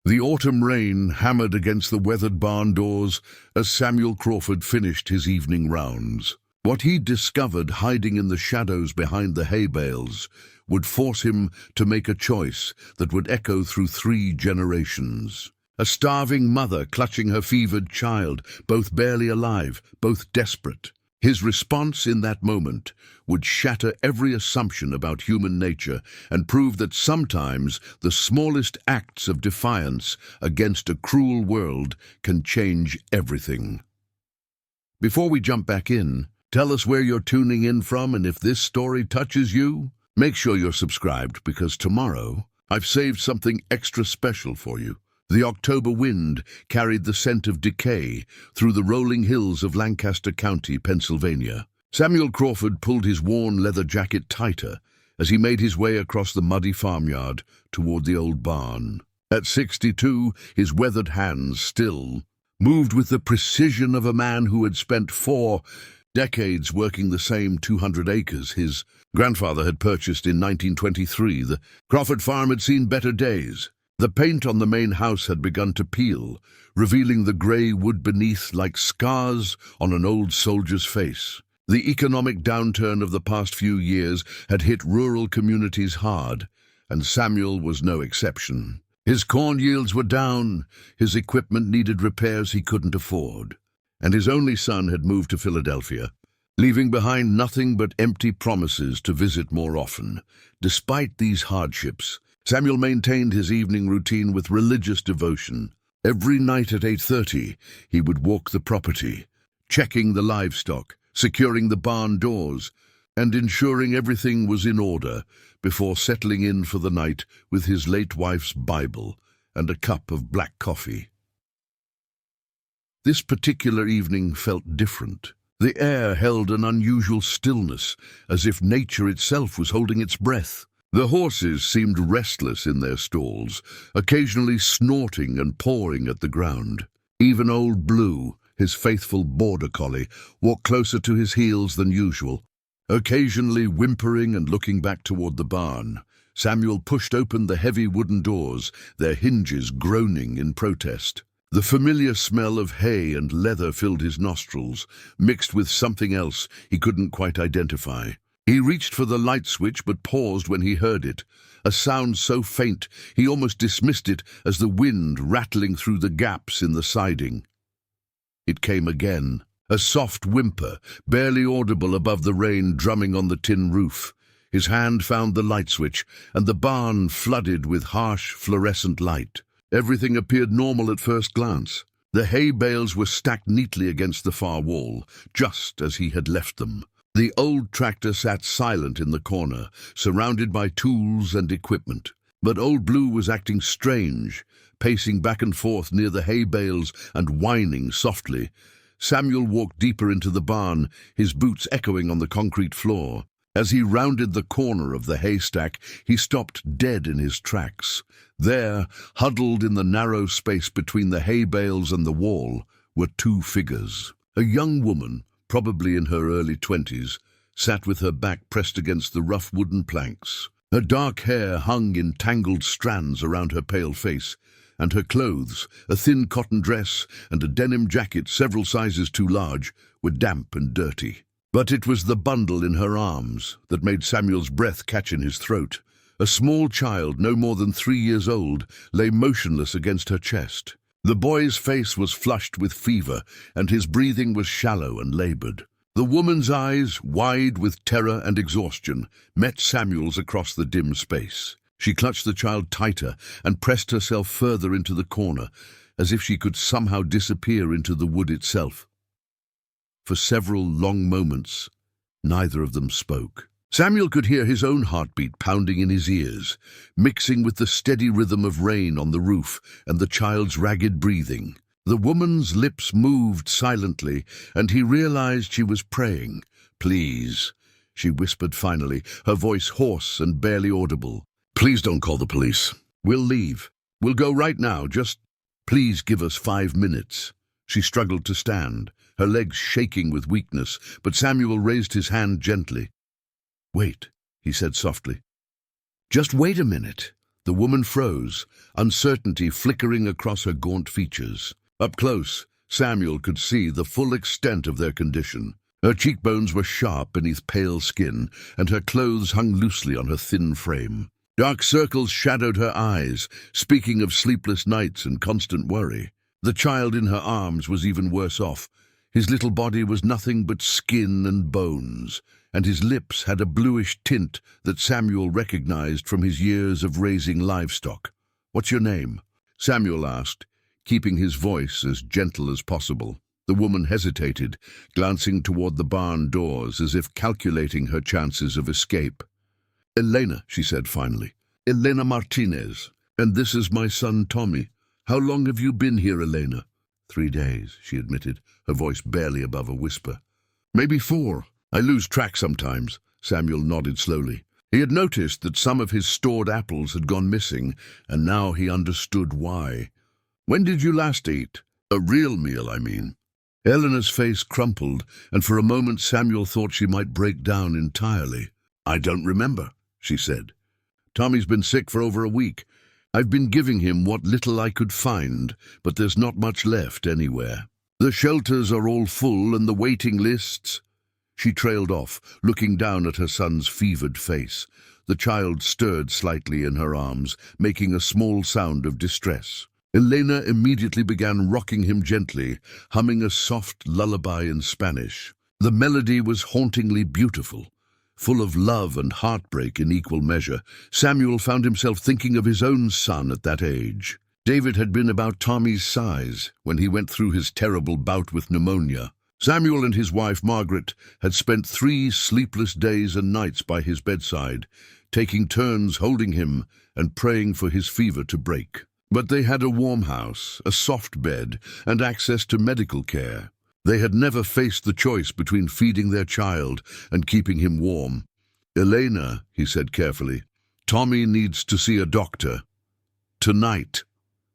The autumn rain hammered against the weathered barn doors as Samuel Crawford finished his evening rounds. What he'd discovered hiding in the shadows behind the hay bales would force him to make a choice that would echo through 3 generations. A starving mother clutching her fevered child, both barely alive, both desperate. His response in that moment would shatter every assumption about human nature and prove that sometimes the smallest acts of defiance against a cruel world can change everything. Before we jump back in, tell us where you're tuning in from, and if this story touches you, make sure you're subscribed, because tomorrow I've saved something extra special for you. The October wind carried the scent of decay through the rolling hills of Lancaster County, Pennsylvania. Samuel Crawford pulled his worn leather jacket tighter as he made his way across the muddy farmyard toward the old barn. At 62, his weathered hands still moved with the precision of a man who had spent 4 decades working the same 200 acres his grandfather had purchased in 1923. The Crawford farm had seen better days. The paint on the main house had begun to peel, revealing the grey wood beneath like scars on an old soldier's face. The economic downturn of the past few years had hit rural communities hard, and Samuel was no exception. His corn yields were down, his equipment needed repairs he couldn't afford, and his only son had moved to Philadelphia, leaving behind nothing but empty promises to visit more often. Despite these hardships, Samuel maintained his evening routine with religious devotion. Every night at 8:30, he would walk the property, checking the livestock, securing the barn doors, and ensuring everything was in order before settling in for the night with his late wife's Bible and a cup of black coffee. This particular evening felt different. The air held an unusual stillness, as if nature itself was holding its breath. The horses seemed restless in their stalls, occasionally snorting and pawing at the ground. Even Old Blue, his faithful border collie, walked closer to his heels than usual, occasionally whimpering and looking back toward the barn. Samuel pushed open the heavy wooden doors, their hinges groaning in protest. The familiar smell of hay and leather filled his nostrils, mixed with something else he couldn't quite identify. He reached for the light switch but paused when he heard it, a sound so faint he almost dismissed it as the wind rattling through the gaps in the siding. It came again, a soft whimper, barely audible above the rain drumming on the tin roof. His hand found the light switch, and the barn flooded with harsh, fluorescent light. Everything appeared normal at first glance. The hay bales were stacked neatly against the far wall, just as he had left them. The old tractor sat silent in the corner, surrounded by tools and equipment. But Old Blue was acting strange, pacing back and forth near the hay bales and whining softly. Samuel walked deeper into the barn, his boots echoing on the concrete floor. As he rounded the corner of the haystack, he stopped dead in his tracks. There, huddled in the narrow space between the hay bales and the wall, were 2 figures. A young woman, probably in her early 20s, sat with her back pressed against the rough wooden planks. Her dark hair hung in tangled strands around her pale face, and her clothes, a thin cotton dress and a denim jacket several sizes too large, were damp and dirty. But it was the bundle in her arms that made Samuel's breath catch in his throat. A small child, no more than 3 years old, lay motionless against her chest. The boy's face was flushed with fever, and his breathing was shallow and labored. The woman's eyes, wide with terror and exhaustion, met Samuel's across the dim space. She clutched the child tighter and pressed herself further into the corner, as if she could somehow disappear into the wood itself. For several long moments, neither of them spoke. Samuel could hear his own heartbeat pounding in his ears, mixing with the steady rhythm of rain on the roof and the child's ragged breathing. The woman's lips moved silently, and he realized she was praying. "Please," she whispered finally, her voice hoarse and barely audible. "Please don't call the police. We'll leave. We'll go right now. Just please give us 5 minutes." She struggled to stand, her legs shaking with weakness, but Samuel raised his hand gently. "Wait," he said softly. "Just wait a minute." The woman froze, uncertainty flickering across her gaunt features. Up close, Samuel could see the full extent of their condition. Her cheekbones were sharp beneath pale skin, and her clothes hung loosely on her thin frame. Dark circles shadowed her eyes, speaking of sleepless nights and constant worry. The child in her arms was even worse off. His little body was nothing but skin and bones, and his lips had a bluish tint that Samuel recognized from his years of raising livestock. "What's your name?" Samuel asked, keeping his voice as gentle as possible. The woman hesitated, glancing toward the barn doors as if calculating her chances of escape. "Elena," she said finally. "Elena Martinez. And this is my son Tommy. How long have you been here, Elena?" 3 days, she admitted, her voice barely above a whisper. "Maybe 4. I lose track sometimes." Samuel nodded slowly. He had noticed that some of his stored apples had gone missing, and now he understood why. "When did you last eat? A real meal, I mean." Elena's face crumpled, and for a moment Samuel thought she might break down entirely. "I don't remember," she said. "Tommy's been sick for over a week. I've been giving him what little I could find, but there's not much left anywhere. The shelters are all full and the waiting lists—" She trailed off, looking down at her son's fevered face. The child stirred slightly in her arms, making a small sound of distress. Elena immediately began rocking him gently, humming a soft lullaby in Spanish. The melody was hauntingly beautiful, full of love and heartbreak in equal measure. Samuel found himself thinking of his own son at that age. David had been about Tommy's size when he went through his terrible bout with pneumonia. Samuel and his wife Margaret had spent 3 sleepless days and nights by his bedside, taking turns holding him and praying for his fever to break. But they had a warm house, a soft bed, and access to medical care. They had never faced the choice between feeding their child and keeping him warm. "Elena," he said carefully, "Tommy needs to see a doctor. Tonight."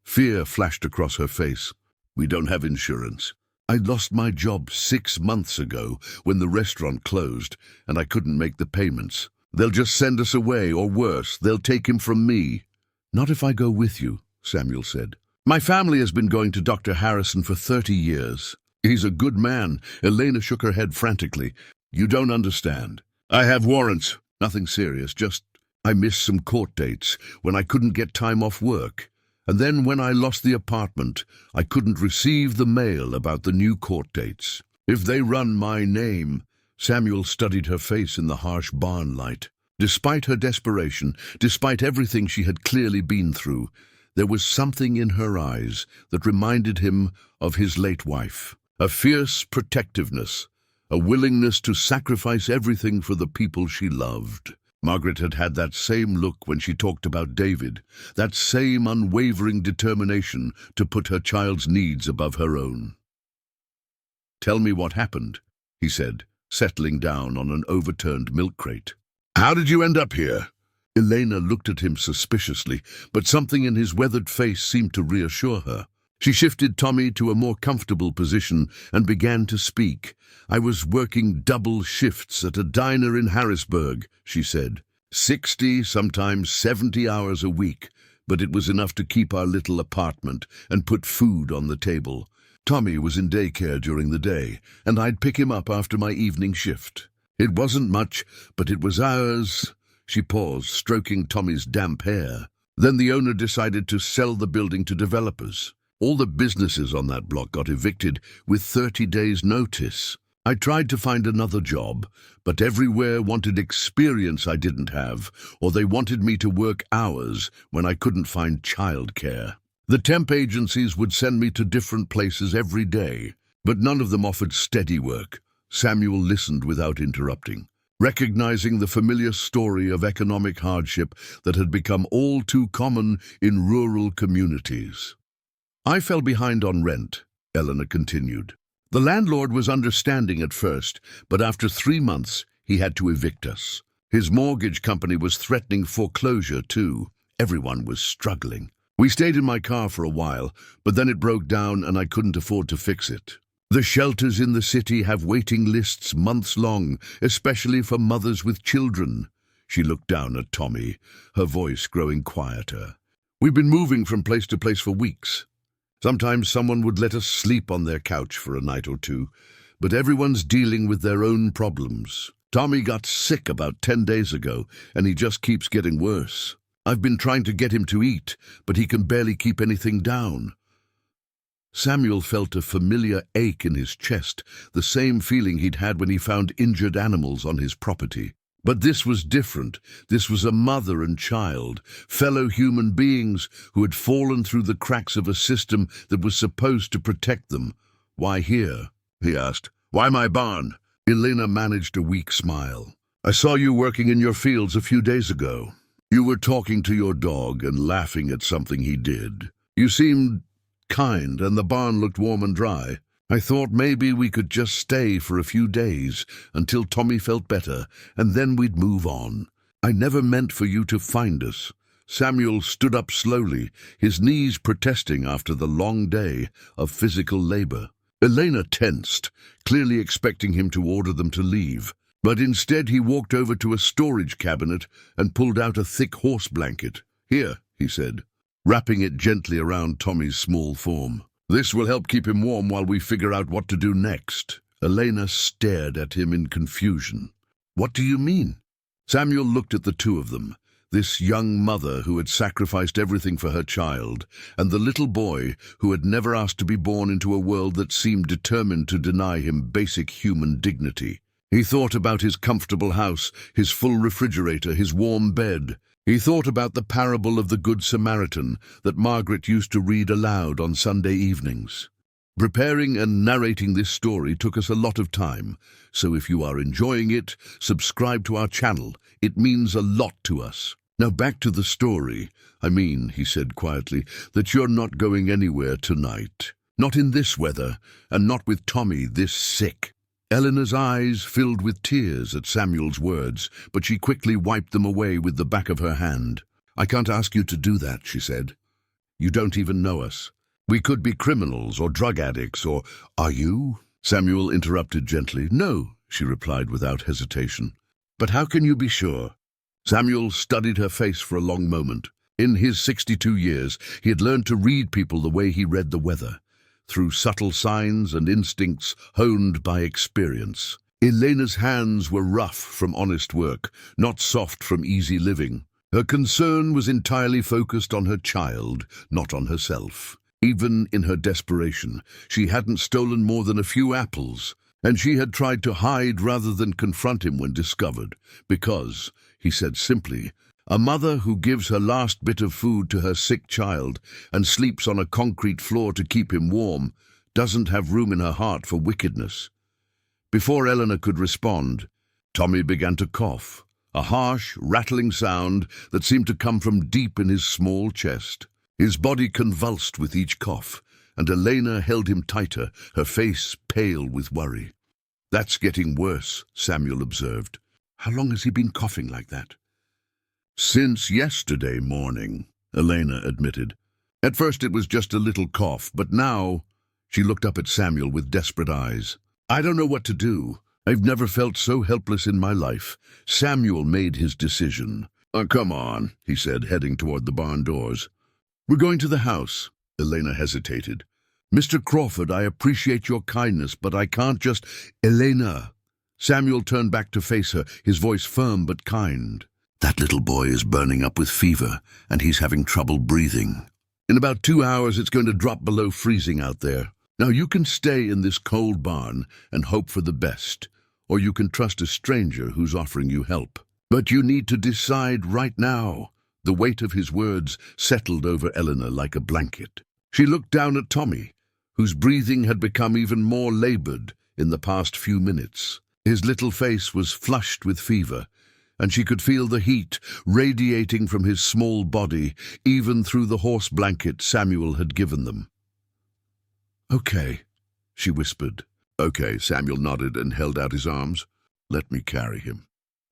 Fear flashed across her face. "We don't have insurance. I lost my job 6 months ago when the restaurant closed, and I couldn't make the payments. They'll just send us away, or worse, they'll take him from me." "Not if I go with you," Samuel said. "My family has been going to Dr. Harrison for 30 years. He's a good man." Elena shook her head frantically. "You don't understand. I have warrants. Nothing serious, just I missed some court dates when I couldn't get time off work. And then when I lost the apartment, I couldn't receive the mail about the new court dates. If they run my name—" Samuel studied her face in the harsh barn light. Despite her desperation, despite everything she had clearly been through, there was something in her eyes that reminded him of his late wife. A fierce protectiveness, a willingness to sacrifice everything for the people she loved. Margaret had had that same look when she talked about David, that same unwavering determination to put her child's needs above her own. "Tell me what happened," he said, settling down on an overturned milk crate. "How did you end up here?" Elena looked at him suspiciously, but something in his weathered face seemed to reassure her. She shifted Tommy to a more comfortable position and began to speak. "I was working double shifts at a diner in Harrisburg," she said. 60, sometimes 70 hours a week, but it was enough to keep our little apartment and put food on the table. Tommy was in daycare during the day, and I'd pick him up after my evening shift. It wasn't much, but it was ours." She paused, stroking Tommy's damp hair. "Then the owner decided to sell the building to developers. All the businesses on that block got evicted with 30 days' notice. I tried to find another job, but everywhere wanted experience I didn't have, or they wanted me to work hours when I couldn't find childcare. The temp agencies would send me to different places every day, but none of them offered steady work." Samuel listened without interrupting, recognizing the familiar story of economic hardship that had become all too common in rural communities. "I fell behind on rent," Eleanor continued. "The landlord was understanding at first, but after 3 months, he had to evict us. His mortgage company was threatening foreclosure, too. Everyone was struggling. We stayed in my car for a while, but then it broke down and I couldn't afford to fix it. The shelters in the city have waiting lists months long, especially for mothers with children." She looked down at Tommy, her voice growing quieter. "We've been moving from place to place for weeks. Sometimes someone would let us sleep on their couch for a night or two, but everyone's dealing with their own problems. Tommy got sick about 10 days ago, and he just keeps getting worse. I've been trying to get him to eat, but he can barely keep anything down." Samuel felt a familiar ache in his chest, the same feeling he'd had when he found injured animals on his property. But this was different. This was a mother and child, fellow human beings who had fallen through the cracks of a system that was supposed to protect them. "Why here?" he asked. "Why my barn?" Elena managed a weak smile. "I saw you working in your fields a few days ago. You were talking to your dog and laughing at something he did. You seemed kind, and the barn looked warm and dry. I thought maybe we could just stay for a few days until Tommy felt better, and then we'd move on. I never meant for you to find us." Samuel stood up slowly, his knees protesting after the long day of physical labor. Elena tensed, clearly expecting him to order them to leave. But instead he walked over to a storage cabinet and pulled out a thick horse blanket. "Here," he said, wrapping it gently around Tommy's small form. "This will help keep him warm while we figure out what to do next." Elena stared at him in confusion. "What do you mean?" Samuel looked at the two of them, this young mother who had sacrificed everything for her child, and the little boy who had never asked to be born into a world that seemed determined to deny him basic human dignity. He thought about his comfortable house, his full refrigerator, his warm bed. He thought about the parable of the Good Samaritan that Margaret used to read aloud on Sunday evenings. Preparing and narrating this story took us a lot of time, so if you are enjoying it, subscribe to our channel. It means a lot to us. "Now back to the story. I mean," he said quietly, "that you're not going anywhere tonight. Not in this weather, and not with Tommy this sick." Eleanor's eyes filled with tears at Samuel's words, but she quickly wiped them away with the back of her hand. "I can't ask you to do that," she said. "You don't even know us. We could be criminals or drug addicts or—" "Are you?" Samuel interrupted gently. "No," she replied without hesitation. "But how can you be sure?" Samuel studied her face for a long moment. In his 62 years, he had learned to read people the way he read the weather, through subtle signs and instincts honed by experience. Elena's hands were rough from honest work, not soft from easy living. Her concern was entirely focused on her child, not on herself. Even in her desperation, she hadn't stolen more than a few apples, and she had tried to hide rather than confront him when discovered, because, he said simply, a mother who gives her last bit of food to her sick child and sleeps on a concrete floor to keep him warm doesn't have room in her heart for wickedness. Before Eleanor could respond, Tommy began to cough, a harsh, rattling sound that seemed to come from deep in his small chest. His body convulsed with each cough, and Elena held him tighter, her face pale with worry. "That's getting worse," Samuel observed. "How long has he been coughing like that?" "Since yesterday morning," Elena admitted. "At first it was just a little cough, but now—" She looked up at Samuel with desperate eyes. "I don't know what to do. I've never felt so helpless in my life." Samuel made his decision. Come on," he said, heading toward the barn doors. "We're going to the house." Elena hesitated. "Mr. Crawford, I appreciate your kindness, but I can't just—" "Elena!" Samuel turned back to face her, his voice firm but kind. "That little boy is burning up with fever, and he's having trouble breathing. In about 2 hours it's going to drop below freezing out there. Now you can stay in this cold barn and hope for the best, or you can trust a stranger who's offering you help. But you need to decide right now." The weight of his words settled over Eleanor like a blanket. She looked down at Tommy, whose breathing had become even more labored in the past few minutes. His little face was flushed with fever, and she could feel the heat radiating from his small body, even through the horse blanket Samuel had given them. "Okay," she whispered. "Okay," Samuel nodded and held out his arms. "Let me carry him."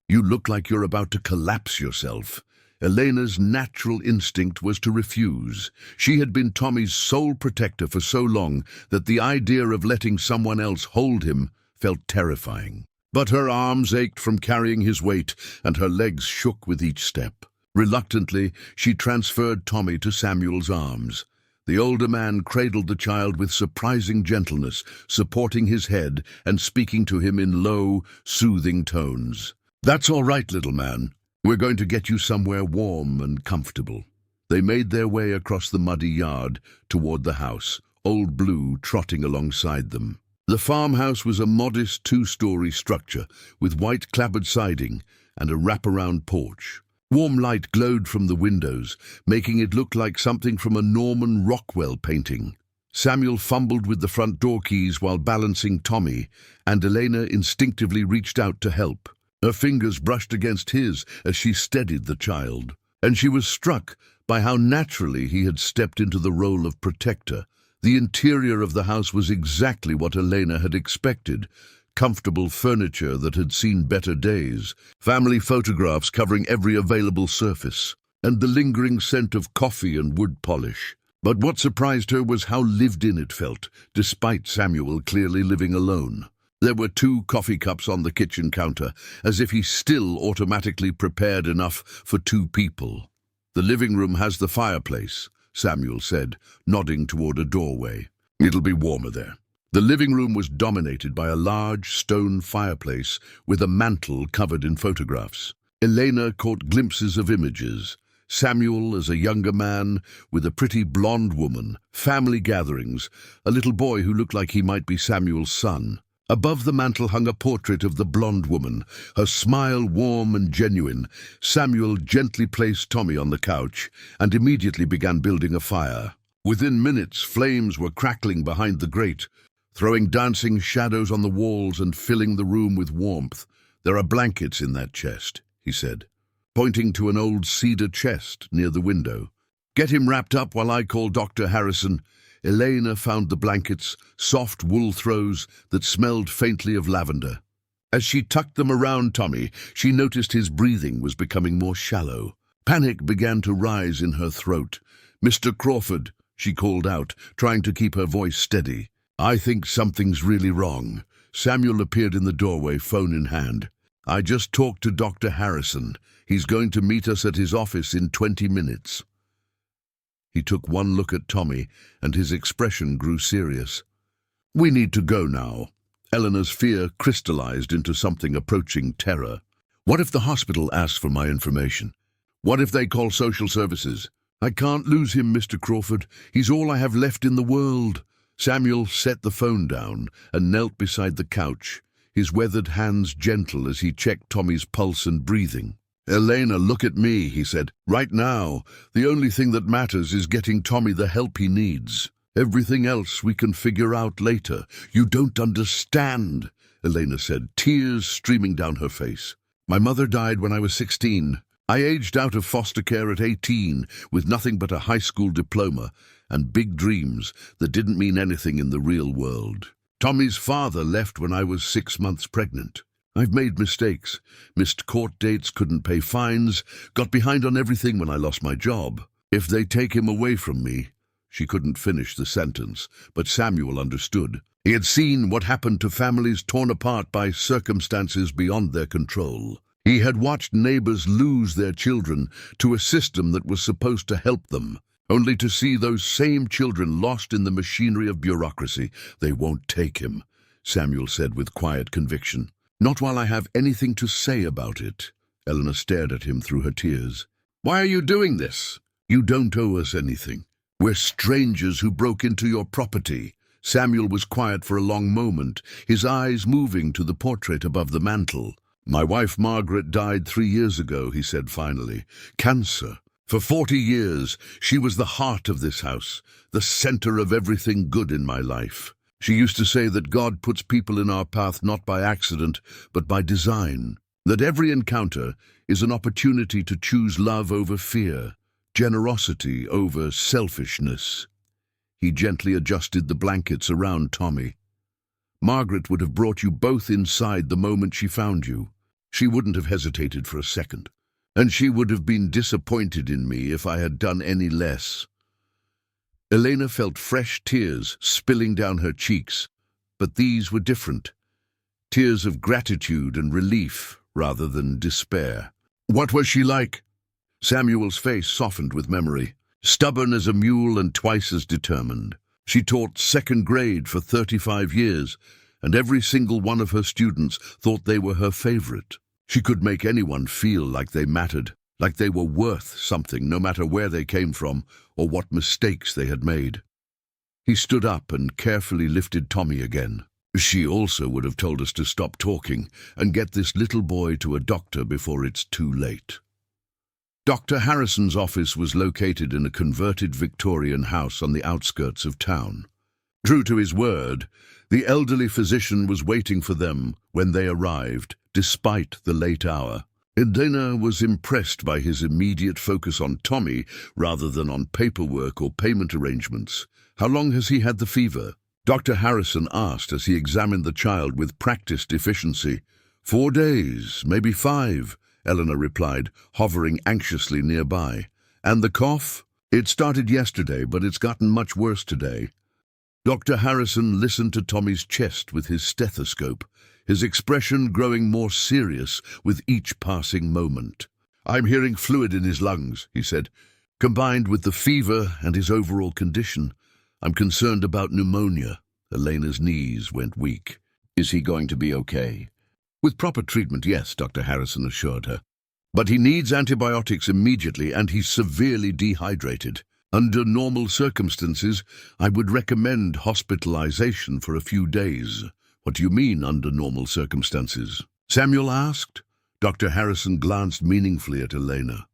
"You look like you're about to collapse yourself." Elena's natural instinct was to refuse. She had been Tommy's sole protector for so long that the idea of letting someone else hold him felt terrifying. But her arms ached from carrying his weight, and her legs shook with each step. Reluctantly, she transferred Tommy to Samuel's arms. The older man cradled the child with surprising gentleness, supporting his head and speaking to him in low, soothing tones. "That's all right, little man. We're going to get you somewhere warm and comfortable." They made their way across the muddy yard toward the house, Old Blue trotting alongside them. The farmhouse was a modest two-story structure with white clapboard siding and a wraparound porch. Warm light glowed from the windows, making it look like something from a Norman Rockwell painting. Samuel fumbled with the front door keys while balancing Tommy, and Elena instinctively reached out to help. Her fingers brushed against his as she steadied the child, and she was struck by how naturally he had stepped into the role of protector. The interior of the house was exactly what Elena had expected. Comfortable furniture that had seen better days, family photographs covering every available surface, and the lingering scent of coffee and wood polish. But what surprised her was how lived in it felt, despite Samuel clearly living alone. There were 2 coffee cups on the kitchen counter, as if he still automatically prepared enough for 2 people. "The living room has the fireplace," Samuel said, nodding toward a doorway. "It'll be warmer there." The living room was dominated by a large stone fireplace with a mantel covered in photographs. Elena caught glimpses of images. Samuel as a younger man with a pretty blonde woman, family gatherings, a little boy who looked like he might be Samuel's son. Above the mantel hung a portrait of the blonde woman, her smile warm and genuine. Samuel gently placed Tommy on the couch and immediately began building a fire. Within minutes, flames were crackling behind the grate, throwing dancing shadows on the walls and filling the room with warmth. "There are blankets in that chest," he said, pointing to an old cedar chest near the window. "Get him wrapped up while I call Dr. Harrison." Elena found the blankets, soft wool throws that smelled faintly of lavender. As she tucked them around Tommy, she noticed his breathing was becoming more shallow. Panic began to rise in her throat. "Mr. Crawford," she called out, trying to keep her voice steady. "I think something's really wrong." Samuel appeared in the doorway, phone in hand. "I just talked to Dr. Harrison. He's going to meet us at his office in 20 minutes. He took one look at Tommy, and his expression grew serious. "We need to go now." Eleanor's fear crystallized into something approaching terror. "What if the hospital asks for my information? What if they call social services? I can't lose him, Mr. Crawford. He's all I have left in the world." Samuel set the phone down and knelt beside the couch, his weathered hands gentle as he checked Tommy's pulse and breathing. "Elena, look at me," he said. "Right now, the only thing that matters is getting Tommy the help he needs. Everything else we can figure out later." "You don't understand," Elena said, tears streaming down her face. "My mother died when I was 16. I aged out of foster care at 18 with nothing but a high school diploma and big dreams that didn't mean anything in the real world. Tommy's father left when I was 6 months pregnant. I've made mistakes, missed court dates, couldn't pay fines, got behind on everything when I lost my job. If they take him away from me—" She couldn't finish the sentence, but Samuel understood. He had seen what happened to families torn apart by circumstances beyond their control. He had watched neighbors lose their children to a system that was supposed to help them, only to see those same children lost in the machinery of bureaucracy. "They won't take him," Samuel said with quiet conviction. "Not while I have anything to say about it." Eleanor stared at him through her tears. "Why are you doing this?" "You don't owe us anything. We're strangers who broke into your property." Samuel was quiet for a long moment, his eyes moving to the portrait above the mantel. "My wife Margaret died 3 years ago," he said finally. "Cancer. For 40 years, she was the heart of this house, the center of everything good in my life. She used to say that God puts people in our path not by accident, but by design. That every encounter is an opportunity to choose love over fear, generosity over selfishness." He gently adjusted the blankets around Tommy. "Margaret would have brought you both inside the moment she found you. She wouldn't have hesitated for a second. And she would have been disappointed in me if I had done any less." Elena felt fresh tears spilling down her cheeks, but these were different. tears of gratitude and relief rather than despair. What was she like? Samuel's face softened with memory. Stubborn as a mule and twice as determined. She taught second grade for 35 years, and every single one of her students thought they were her favorite. She could make anyone feel like they mattered, like they were worth something, no matter where they came from or what mistakes they had made. He stood up and carefully lifted Tommy again. She also would have told us to stop talking and get this little boy to a doctor before it's too late. Dr. Harrison's office was located in a converted Victorian house on the outskirts of town. True to his word, the elderly physician was waiting for them when they arrived, despite the late hour. Elena was impressed by his immediate focus on Tommy rather than on paperwork or payment arrangements. How long has he had the fever? Dr. Harrison asked as he examined the child with practiced efficiency. 4 days, maybe 5, Eleanor replied, hovering anxiously nearby. And the cough? It started yesterday, but it's gotten much worse today. Dr. Harrison listened to Tommy's chest with his stethoscope, his expression growing more serious with each passing moment. I'm hearing fluid in his lungs, he said. Combined with the fever and his overall condition, I'm concerned about pneumonia. Elena's knees went weak. Is he going to be okay? With proper treatment, yes, Dr. Harrison assured her. But he needs antibiotics immediately and he's severely dehydrated. Under normal circumstances, I would recommend hospitalization for a few days. What do you mean, under normal circumstances? Samuel asked. Dr. Harrison glanced meaningfully at Elena.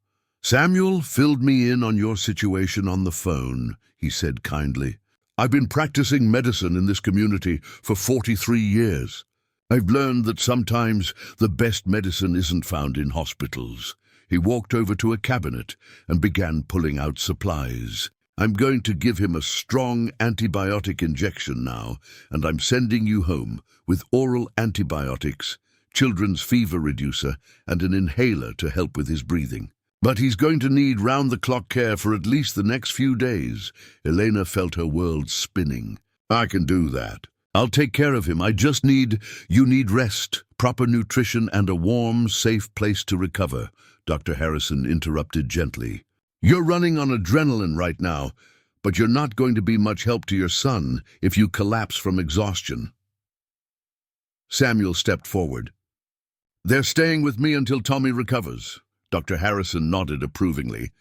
Samuel filled me in on your situation on the phone, he said kindly. I've been practicing medicine in this community for 43 years. I've learned that sometimes the best medicine isn't found in hospitals. He walked over to a cabinet and began pulling out supplies. I'm going to give him a strong antibiotic injection now, and I'm sending you home with oral antibiotics, children's fever reducer, and an inhaler to help with his breathing. But he's going to need round-the-clock care for at least the next few days. Elena felt her world spinning. I can do that. I'll take care of him. You need rest, proper nutrition, and a warm, safe place to recover, Dr. Harrison interrupted gently. You're running on adrenaline right now, but you're not going to be much help to your son if you collapse from exhaustion. Samuel stepped forward. They're staying with me until Tommy recovers. Dr. Harrison nodded approvingly.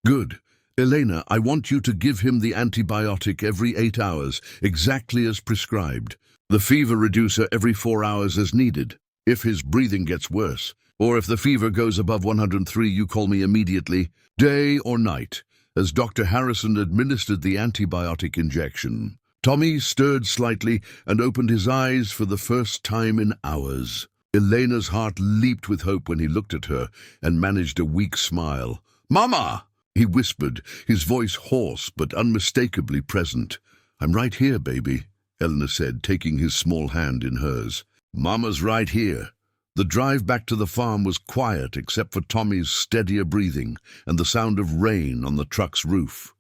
Good. Elena, I want you to give him the antibiotic every 8 hours, exactly as prescribed. The fever reducer every 4 hours as needed. If his breathing gets worse, or if the fever goes above 103, you call me immediately, day or night, as Dr. Harrison administered the antibiotic injection. Tommy stirred slightly and opened his eyes for the first time in hours. Elena's heart leaped with hope when he looked at her and managed a weak smile. Mama! He whispered, his voice hoarse but unmistakably present. I'm right here, baby, Eleanor said, taking his small hand in hers. Mama's right here. The drive back to the farm was quiet except for Tommy's steadier breathing and the sound of rain on the truck's roof.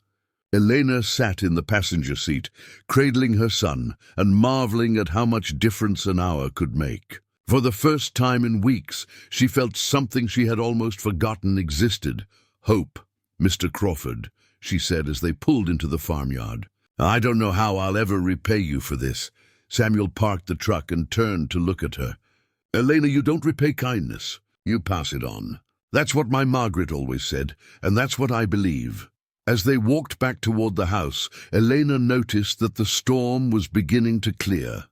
Elena sat in the passenger seat, cradling her son and marveling at how much difference an hour could make. For the first time in weeks, she felt something she had almost forgotten existed. Hope. Mr. Crawford, she said as they pulled into the farmyard. I don't know how I'll ever repay you for this. Samuel parked the truck and turned to look at her. Elena, you don't repay kindness. You pass it on. That's what my Margaret always said, and that's what I believe. As they walked back toward the house, Elena noticed that the storm was beginning to clear.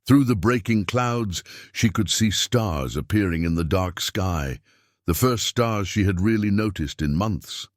Through the breaking clouds, she could see stars appearing in the dark sky, the first stars she had really noticed in months.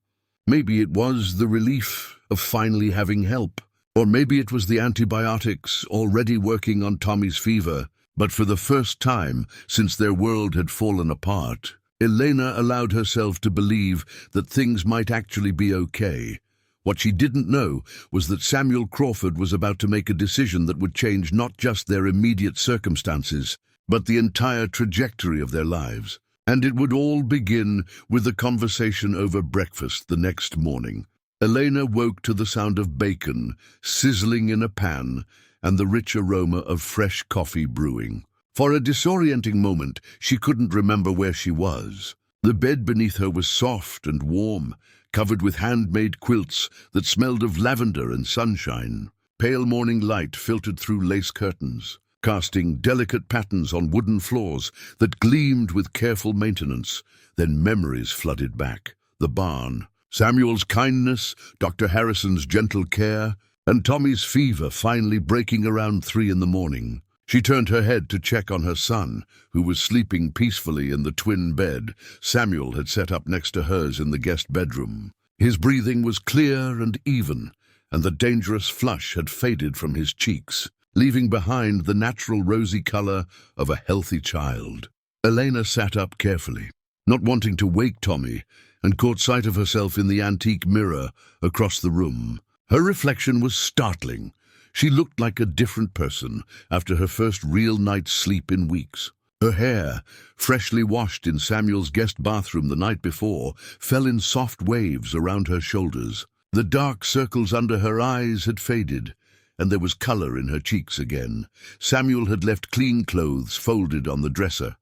Maybe it was the relief of finally having help, or maybe it was the antibiotics already working on Tommy's fever. But for the first time since their world had fallen apart, Elena allowed herself to believe that things might actually be okay. What she didn't know was that Samuel Crawford was about to make a decision that would change not just their immediate circumstances, but the entire trajectory of their lives. And it would all begin with a conversation over breakfast the next morning. Elena woke to the sound of bacon sizzling in a pan and the rich aroma of fresh coffee brewing. For a disorienting moment, she couldn't remember where she was. The bed beneath her was soft and warm, covered with handmade quilts that smelled of lavender and sunshine. Pale morning light filtered through lace curtains, casting delicate patterns on wooden floors that gleamed with careful maintenance. Then memories flooded back. The barn, Samuel's kindness, Dr. Harrison's gentle care, and Tommy's fever finally breaking around 3 in the morning. She turned her head to check on her son, who was sleeping peacefully in the twin bed Samuel had set up next to hers in the guest bedroom. His breathing was clear and even, and the dangerous flush had faded from his cheeks, leaving behind the natural rosy color of a healthy child. Elena sat up carefully, not wanting to wake Tommy, and caught sight of herself in the antique mirror across the room. Her reflection was startling. She looked like a different person after her first real night's sleep in weeks. Her hair, freshly washed in Samuel's guest bathroom the night before, fell in soft waves around her shoulders. The dark circles under her eyes had faded, and there was color in her cheeks again. Samuel had left clean clothes folded on the dresser,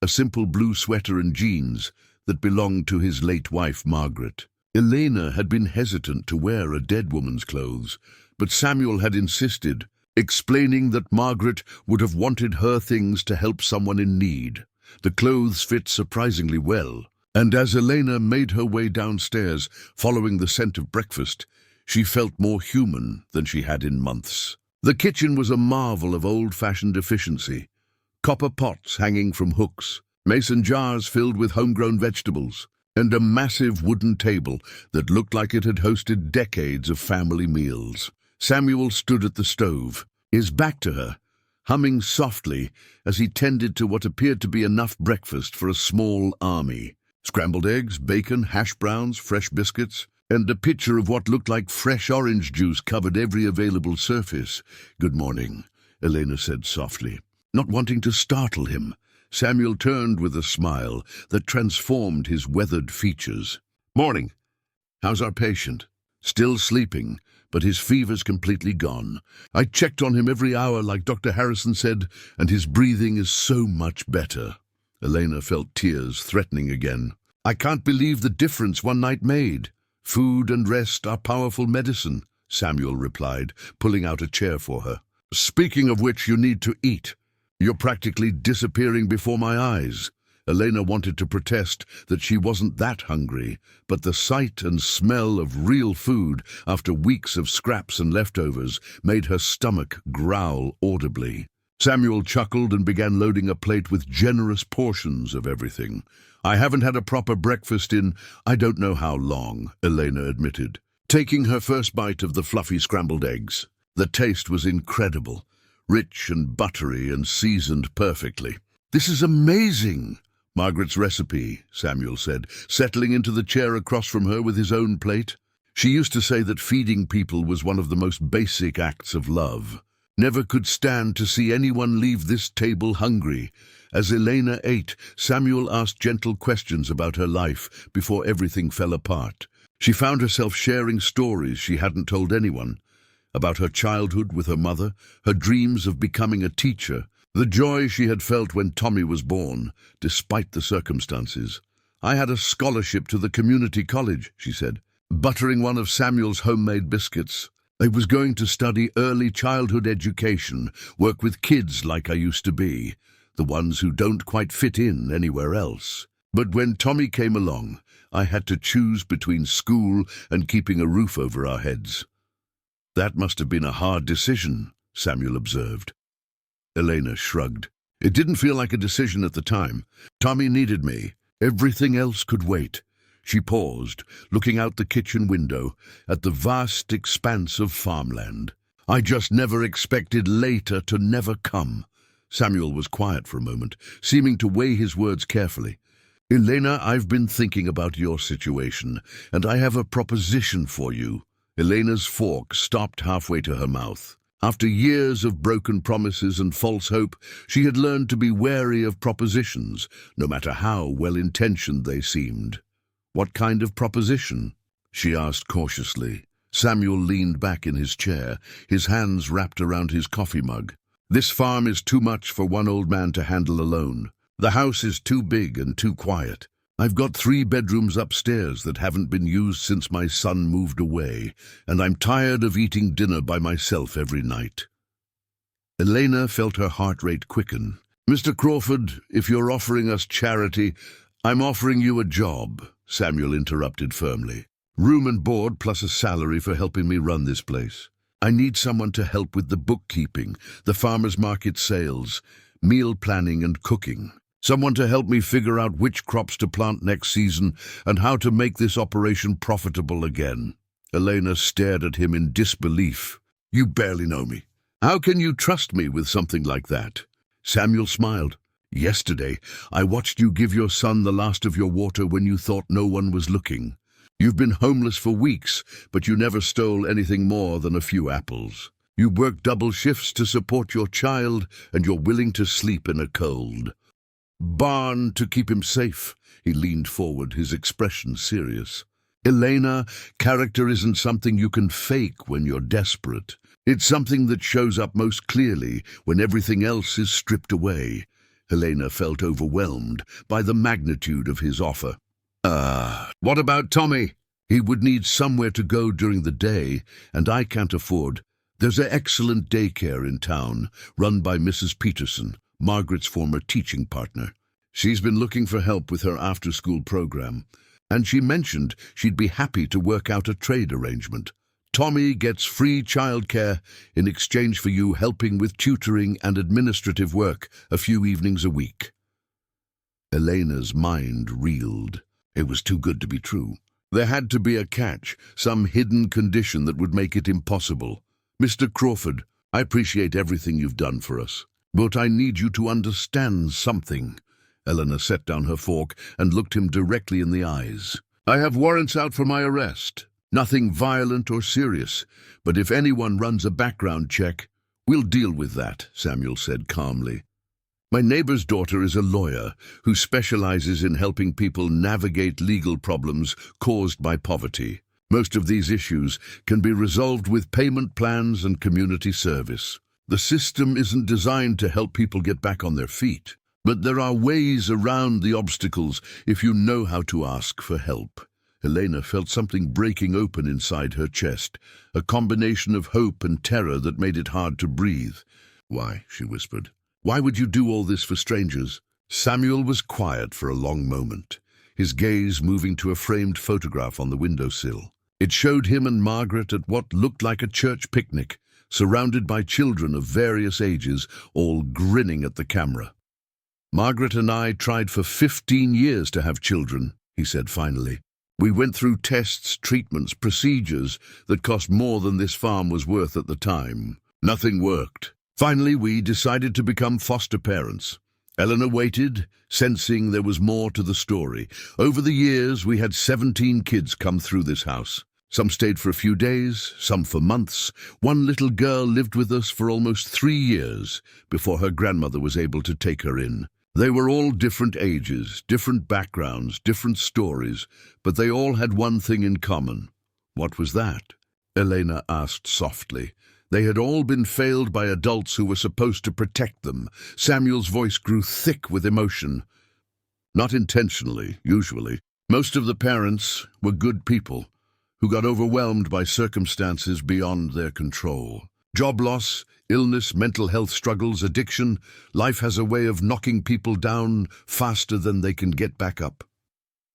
a simple blue sweater and jeans that belonged to his late wife, Margaret. Elena had been hesitant to wear a dead woman's clothes, but Samuel had insisted, explaining that Margaret would have wanted her things to help someone in need. The clothes fit surprisingly well, and as Elena made her way downstairs, following the scent of breakfast, she felt more human than she had in months. The kitchen was a marvel of old-fashioned efficiency. Copper pots hanging from hooks, mason jars filled with homegrown vegetables, and a massive wooden table that looked like it had hosted decades of family meals. Samuel stood at the stove, his back to her, humming softly as he tended to what appeared to be enough breakfast for a small army. Scrambled eggs, bacon, hash browns, fresh biscuits, and a pitcher of what looked like fresh orange juice covered every available surface. "Good morning," Elena said softly. Not wanting to startle him, Samuel turned with a smile that transformed his weathered features. "Morning. How's our patient?" "Still sleeping, but his fever's completely gone. I checked on him every hour like Dr. Harrison said, and his breathing is so much better." Elena felt tears threatening again. "I can't believe the difference one night made." "Food and rest are powerful medicine," Samuel replied, pulling out a chair for her. "Speaking of which, you need to eat. You're practically disappearing before my eyes." Elena wanted to protest that she wasn't that hungry, but the sight and smell of real food after weeks of scraps and leftovers made her stomach growl audibly. Samuel chuckled and began loading a plate with generous portions of everything. "I haven't had a proper breakfast in I don't know how long," Elena admitted, taking her first bite of the fluffy scrambled eggs. The taste was incredible, rich and buttery and seasoned perfectly. "This is amazing!" "Margaret's recipe," Samuel said, settling into the chair across from her with his own plate. "She used to say that feeding people was one of the most basic acts of love. Never could stand to see anyone leave this table hungry." As Elena ate, Samuel asked gentle questions about her life before everything fell apart. She found herself sharing stories she hadn't told anyone, about her childhood with her mother, her dreams of becoming a teacher, the joy she had felt when Tommy was born, despite the circumstances. "I had a scholarship to the community college," she said, buttering one of Samuel's homemade biscuits. "I was going to study early childhood education, work with kids like I used to be, the ones who don't quite fit in anywhere else. But when Tommy came along, I had to choose between school and keeping a roof over our heads." "That must have been a hard decision," Samuel observed. Elena shrugged. "It didn't feel like a decision at the time. Tommy needed me. Everything else could wait." She paused, looking out the kitchen window at the vast expanse of farmland. "I just never expected later to never come." Samuel was quiet for a moment, seeming to weigh his words carefully. "Elena, I've been thinking about your situation, and I have a proposition for you." Elena's fork stopped halfway to her mouth. After years of broken promises and false hope, she had learned to be wary of propositions, no matter how well-intentioned they seemed. "What kind of proposition?" she asked cautiously. Samuel leaned back in his chair, his hands wrapped around his coffee mug. This farm is too much for one old man to handle alone. The house is too big and too quiet. I've got 3 bedrooms upstairs that haven't been used since my son moved away, and I'm tired of eating dinner by myself every night." Elena felt her heart rate quicken. "Mr. Crawford, if you're offering us charity, I'm offering you a job," Samuel interrupted firmly. "Room and board plus a salary for helping me run this place. I need someone to help with the bookkeeping, the farmers market sales, meal planning and cooking. Someone to help me figure out which crops to plant next season and how to make this operation profitable again." Elena stared at him in disbelief. "You barely know me. How can you trust me with something like that?" Samuel smiled. "Yesterday, I watched you give your son the last of your water when you thought no one was looking. You've been homeless for weeks, but you never stole anything more than a few apples. You work double shifts to support your child, and you're willing to sleep in a cold barn to keep him safe." He leaned forward, his expression serious. "Elena, character isn't something you can fake when you're desperate. It's something that shows up most clearly when everything else is stripped away." Elena felt overwhelmed by the magnitude of his offer. What about Tommy? He would need somewhere to go during the day, and I can't afford. There's an excellent daycare in town, run by Mrs. Peterson, Margaret's former teaching partner. She's been looking for help with her after-school program, and she mentioned she'd be happy to work out a trade arrangement. Tommy gets free childcare in exchange for you helping with tutoring and administrative work a few evenings a week. Elena's mind reeled. It was too good to be true. There had to be a catch, some hidden condition that would make it impossible. "Mr. Crawford, I appreciate everything you've done for us, but I need you to understand something." Elena set down her fork and looked him directly in the eyes. "I have warrants out for my arrest. Nothing violent or serious, but if anyone runs a background check, we'll deal with that," Samuel said calmly. "My neighbor's daughter is a lawyer who specializes in helping people navigate legal problems caused by poverty. Most of these issues can be resolved with payment plans and community service. The system isn't designed to help people get back on their feet, but there are ways around the obstacles if you know how to ask for help." Elena felt something breaking open inside her chest, a combination of hope and terror that made it hard to breathe. "Why?" she whispered. "Why would you do all this for strangers?" Samuel was quiet for a long moment, his gaze moving to a framed photograph on the windowsill. It showed him and Margaret at what looked like a church picnic, surrounded by children of various ages, all grinning at the camera. "Margaret and I tried for 15 years to have children," he said finally. "We went through tests, treatments, procedures that cost more than this farm was worth at the time. Nothing worked. Finally, we decided to become foster parents. Eleanor waited, sensing there was more to the story. Over the years, we had 17 kids come through this house. Some stayed for a few days, some for months. One little girl lived with us for almost 3 years before her grandmother was able to take her in. They were all different ages, different backgrounds, different stories, but they all had one thing in common." "What was that?" Elena asked softly. "They had all been failed by adults who were supposed to protect them." Samuel's voice grew thick with emotion. "Not intentionally, usually. Most of the parents were good people who got overwhelmed by circumstances beyond their control. Job loss, illness, mental health struggles, addiction. Life has a way of knocking people down faster than they can get back up."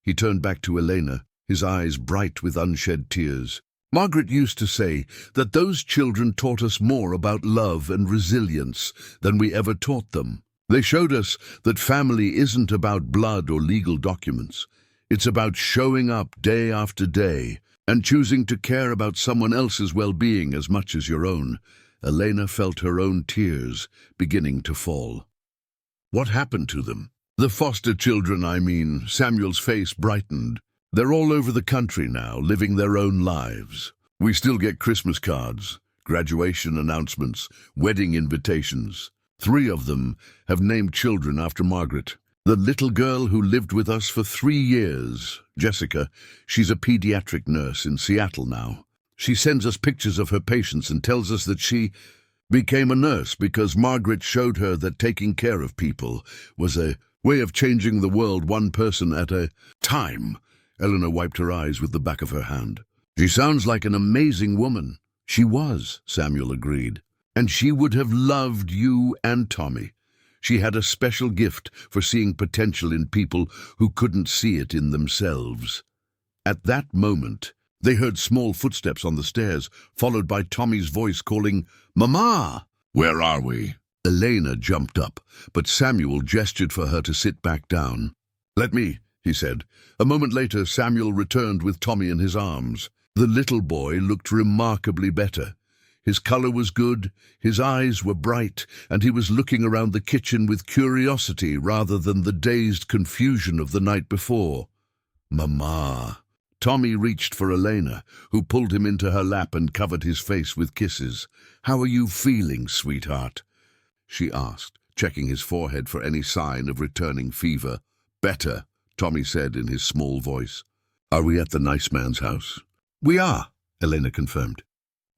He turned back to Elena, his eyes bright with unshed tears. "Margaret used to say that those children taught us more about love and resilience than we ever taught them. They showed us that family isn't about blood or legal documents. It's about showing up day after day and choosing to care about someone else's well-being as much as your own." Elena felt her own tears beginning to fall. "What happened to them?" "The foster children, I mean." Samuel's face brightened. "They're all over the country now, living their own lives. We still get Christmas cards, graduation announcements, wedding invitations. 3 of them have named children after Margaret. The little girl who lived with us for 3 years, Jessica, she's a pediatric nurse in Seattle now. She sends us pictures of her patients and tells us that she became a nurse because Margaret showed her that taking care of people was a way of changing the world one person at a time. Eleanor wiped her eyes with the back of her hand. She sounds like an amazing woman. She was, Samuel agreed. And she would have loved you and Tommy. She had a special gift for seeing potential in people who couldn't see it in themselves. At that moment, they heard small footsteps on the stairs, followed by Tommy's voice calling, "Mama!" "Where are we?" Elena jumped up, but Samuel gestured for her to sit back down. "Let me," he said. A moment later, Samuel returned with Tommy in his arms. The little boy looked remarkably better. His color was good, his eyes were bright, and he was looking around the kitchen with curiosity rather than the dazed confusion of the night before. "Mama." Tommy reached for Elena, who pulled him into her lap and covered his face with kisses. "How are you feeling, sweetheart?" she asked, checking his forehead for any sign of returning fever. "Better," Tommy said in his small voice. "Are we at the nice man's house?" "We are," Elena confirmed.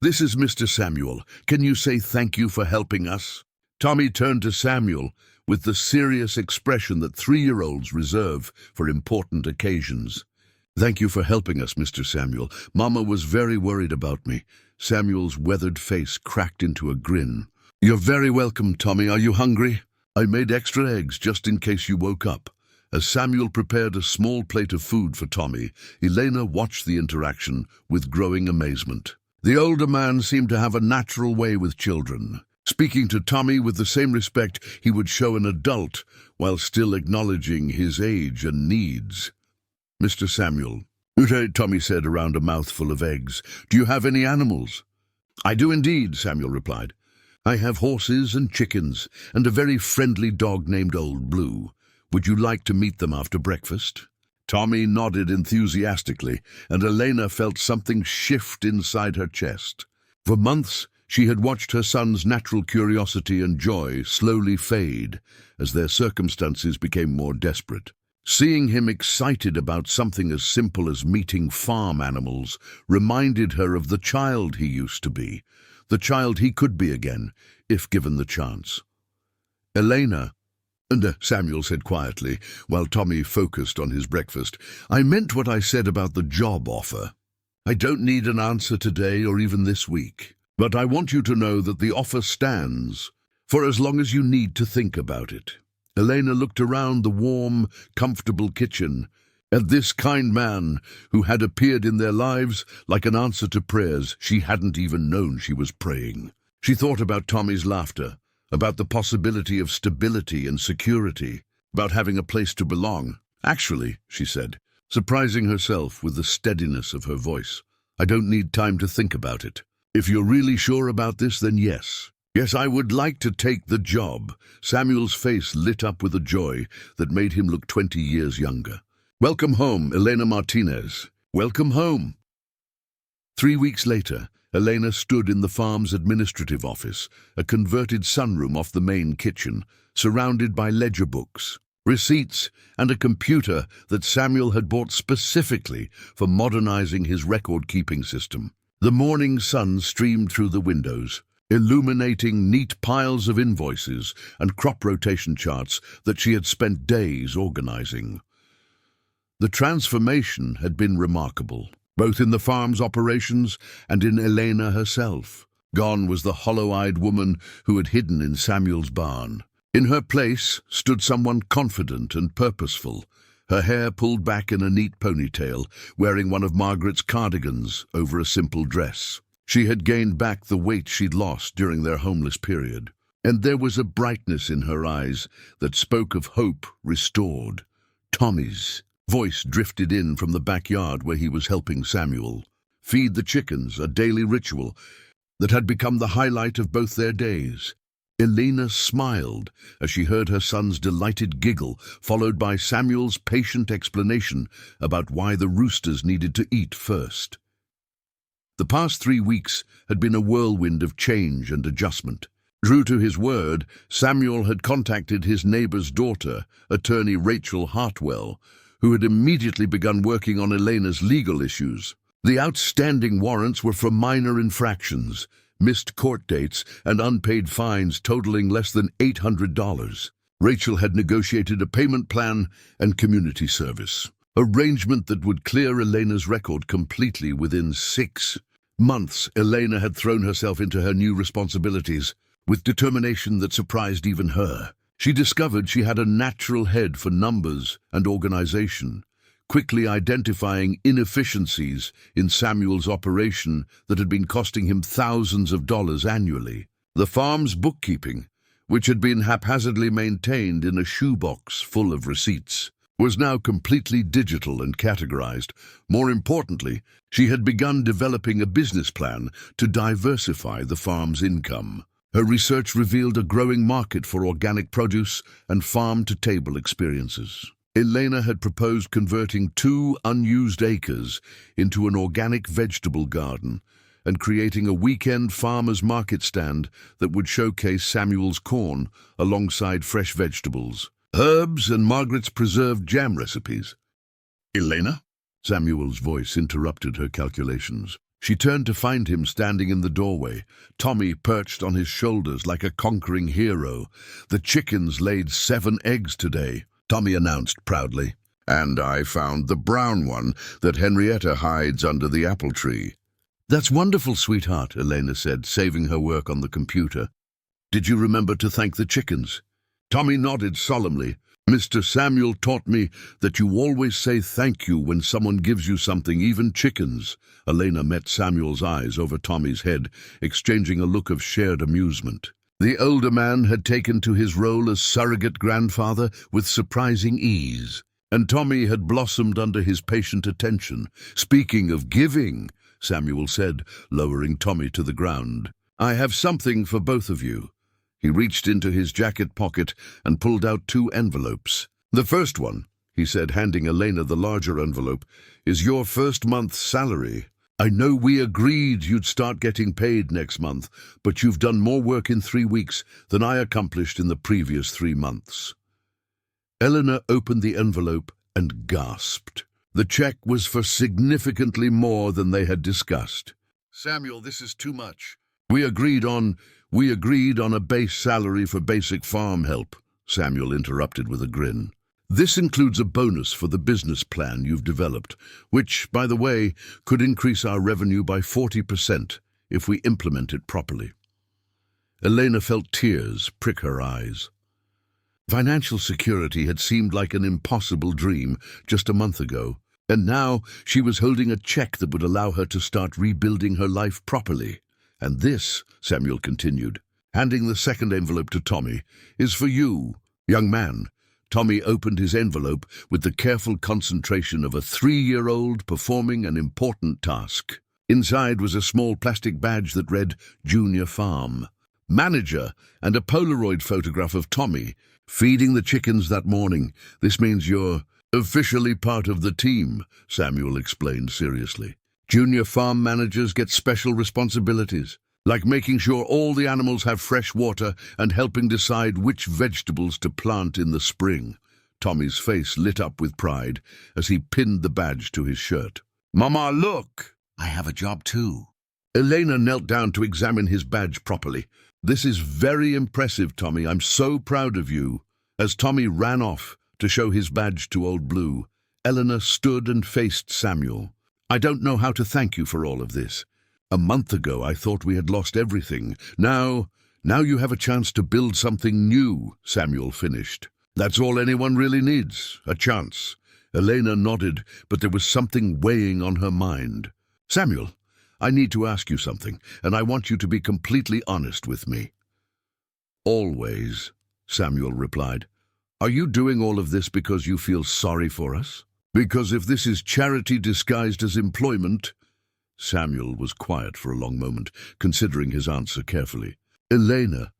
"This is Mr. Samuel. Can you say thank you for helping us?" Tommy turned to Samuel with the serious expression that 3-year-olds reserve for important occasions. "Thank you for helping us, Mr. Samuel. Mama was very worried about me." Samuel's weathered face cracked into a grin. "You're very welcome, Tommy. Are you hungry? I made extra eggs just in case you woke up." As Samuel prepared a small plate of food for Tommy, Elena watched the interaction with growing amazement. The older man seemed to have a natural way with children, speaking to Tommy with the same respect he would show an adult while still acknowledging his age and needs. "Mr. Samuel," Tommy said around a mouthful of eggs, "do you have any animals?" "I do indeed," Samuel replied. "I have horses and chickens, and a very friendly dog named Old Blue. Would you like to meet them after breakfast?" Tommy nodded enthusiastically, and Elena felt something shift inside her chest. For months, she had watched her son's natural curiosity and joy slowly fade as their circumstances became more desperate. Seeing him excited about something as simple as meeting farm animals reminded her of the child he used to be, the child he could be again, if given the chance. "Elena," Samuel said quietly, while Tommy focused on his breakfast, "I meant what I said about the job offer. I don't need an answer today or even this week, but I want you to know that the offer stands for as long as you need to think about it." Elena looked around the warm, comfortable kitchen at this kind man who had appeared in their lives like an answer to prayers she hadn't even known she was praying. She thought about Tommy's laughter, about the possibility of stability and security, about having a place to belong. "Actually," she said, surprising herself with the steadiness of her voice, "I don't need time to think about it. If you're really sure about this, then yes. Yes, I would like to take the job." Samuel's face lit up with a joy that made him look 20 years younger. "Welcome home, Elena Martinez. Welcome home." 3 weeks later, Elena stood in the farm's administrative office, a converted sunroom off the main kitchen, surrounded by ledger books, receipts, and a computer that Samuel had bought specifically for modernizing his record-keeping system. The morning sun streamed through the windows, illuminating neat piles of invoices and crop rotation charts that she had spent days organizing. The transformation had been remarkable, both in the farm's operations and in Elena herself. Gone was the hollow-eyed woman who had hidden in Samuel's barn. In her place stood someone confident and purposeful, her hair pulled back in a neat ponytail, wearing one of Margaret's cardigans over a simple dress. She had gained back the weight she'd lost during their homeless period, and there was a brightness in her eyes that spoke of hope restored. Tommy's voice drifted in from the backyard where he was helping Samuel feed the chickens, a daily ritual that had become the highlight of both their days. Elena smiled as she heard her son's delighted giggle, followed by Samuel's patient explanation about why the roosters needed to eat first. The past 3 weeks had been a whirlwind of change and adjustment. True to his word, Samuel had contacted his neighbor's daughter, attorney Rachel Hartwell, who had immediately begun working on Elena's legal issues. The outstanding warrants were for minor infractions, missed court dates, and unpaid fines totaling less than $800. Rachel had negotiated a payment plan and community service, arrangement that would clear Elena's record completely within 6 months. Elena had thrown herself into her new responsibilities with determination that surprised even her. She discovered she had a natural head for numbers and organization, quickly identifying inefficiencies in Samuel's operation that had been costing him thousands of dollars annually. The farm's bookkeeping, which had been haphazardly maintained in a shoebox full of receipts, was now completely digital and categorized. More importantly, she had begun developing a business plan to diversify the farm's income. Her research revealed a growing market for organic produce and farm-to-table experiences. Elena had proposed converting 2 unused acres into an organic vegetable garden and creating a weekend farmers market stand that would showcase Samuel's corn alongside fresh vegetables, herbs, and Margaret's preserved jam recipes. "Elena?" Samuel's voice interrupted her calculations. She turned to find him standing in the doorway, Tommy perched on his shoulders like a conquering hero. "The chickens laid 7 eggs today," Tommy announced proudly. "And I found the brown one that Henrietta hides under the apple tree." "That's wonderful, sweetheart," Elena said, saving her work on the computer. "Did you remember to thank the chickens?" Tommy nodded solemnly. "Mr. Samuel taught me that you always say thank you when someone gives you something, even chickens." Elena met Samuel's eyes over Tommy's head, exchanging a look of shared amusement. The older man had taken to his role as surrogate grandfather with surprising ease, and Tommy had blossomed under his patient attention. "Speaking of giving," Samuel said, lowering Tommy to the ground, "I have something for both of you." He reached into his jacket pocket and pulled out 2 envelopes. "The first one," he said, handing Elena the larger envelope, "is your first month's salary. I know we agreed you'd start getting paid next month, but you've done more work in 3 weeks than I accomplished in the previous 3 months." Elena opened the envelope and gasped. The check was for significantly more than they had discussed. "Samuel, this is too much. We agreed on a base salary for basic farm help," Samuel interrupted with a grin. "This includes a bonus for the business plan you've developed, which, by the way, could increase our revenue by 40% if we implement it properly." Elena felt tears prick her eyes. Financial security had seemed like an impossible dream just a month ago, and now she was holding a check that would allow her to start rebuilding her life properly. "And this," Samuel continued, handing the second envelope to Tommy, "is for you, young man." Tommy opened his envelope with the careful concentration of a 3-year-old performing an important task. Inside was a small plastic badge that read Junior Farm Manager and a Polaroid photograph of Tommy feeding the chickens that morning. "This means you're officially part of the team," Samuel explained seriously. "Junior farm managers get special responsibilities, like making sure all the animals have fresh water and helping decide which vegetables to plant in the spring." Tommy's face lit up with pride as he pinned the badge to his shirt. "Mama, look! I have a job too." Elena knelt down to examine his badge properly. "This is very impressive, Tommy. I'm so proud of you." As Tommy ran off to show his badge to Old Blue, Elena stood and faced Samuel. "I don't know how to thank you for all of this. A month ago I thought we had lost everything. Now you have a chance to build something new," Samuel finished. "That's all anyone really needs, a chance." Elena nodded, but there was something weighing on her mind. "Samuel, I need to ask you something, and I want you to be completely honest with me." "Always," Samuel replied. "Are you doing all of this because you feel sorry for us? Because if this is charity disguised as employment—" Samuel was quiet for a long moment, considering his answer carefully. "Elena,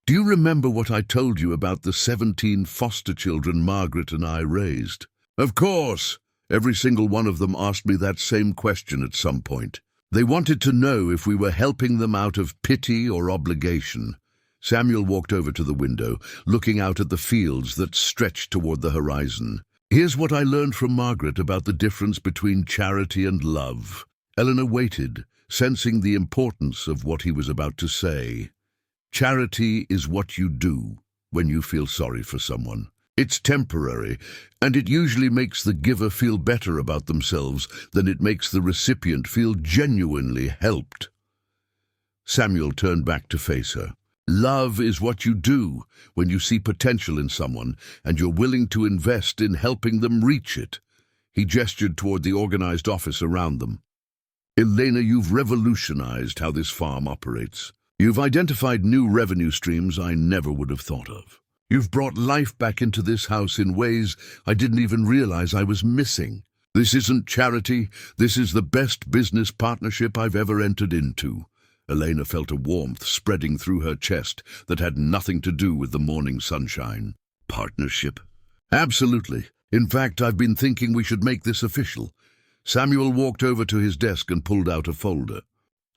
do you remember what I told you about the 17 foster children Margaret and I raised?" "Of course! Every single one of them asked me that same question at some point. They wanted to know if we were helping them out of pity or obligation." Samuel walked over to the window, looking out at the fields that stretched toward the horizon. "Here's what I learned from Margaret about the difference between charity and love." Elena waited, sensing the importance of what he was about to say. Charity is what you do when you feel sorry for someone. It's temporary, and it usually makes the giver feel better about themselves than it makes the recipient feel genuinely helped. Samuel turned back to face her. Love is what you do when you see potential in someone and you're willing to invest in helping them reach it. He gestured toward the organized office around them. Elena, you've revolutionized how this farm operates. You've identified new revenue streams I never would have thought of. You've brought life back into this house in ways I didn't even realize I was missing. This isn't charity. This is the best business partnership I've ever entered into. Elena felt a warmth spreading through her chest that had nothing to do with the morning sunshine. Partnership? Absolutely. In fact, I've been thinking we should make this official. Samuel walked over to his desk and pulled out a folder.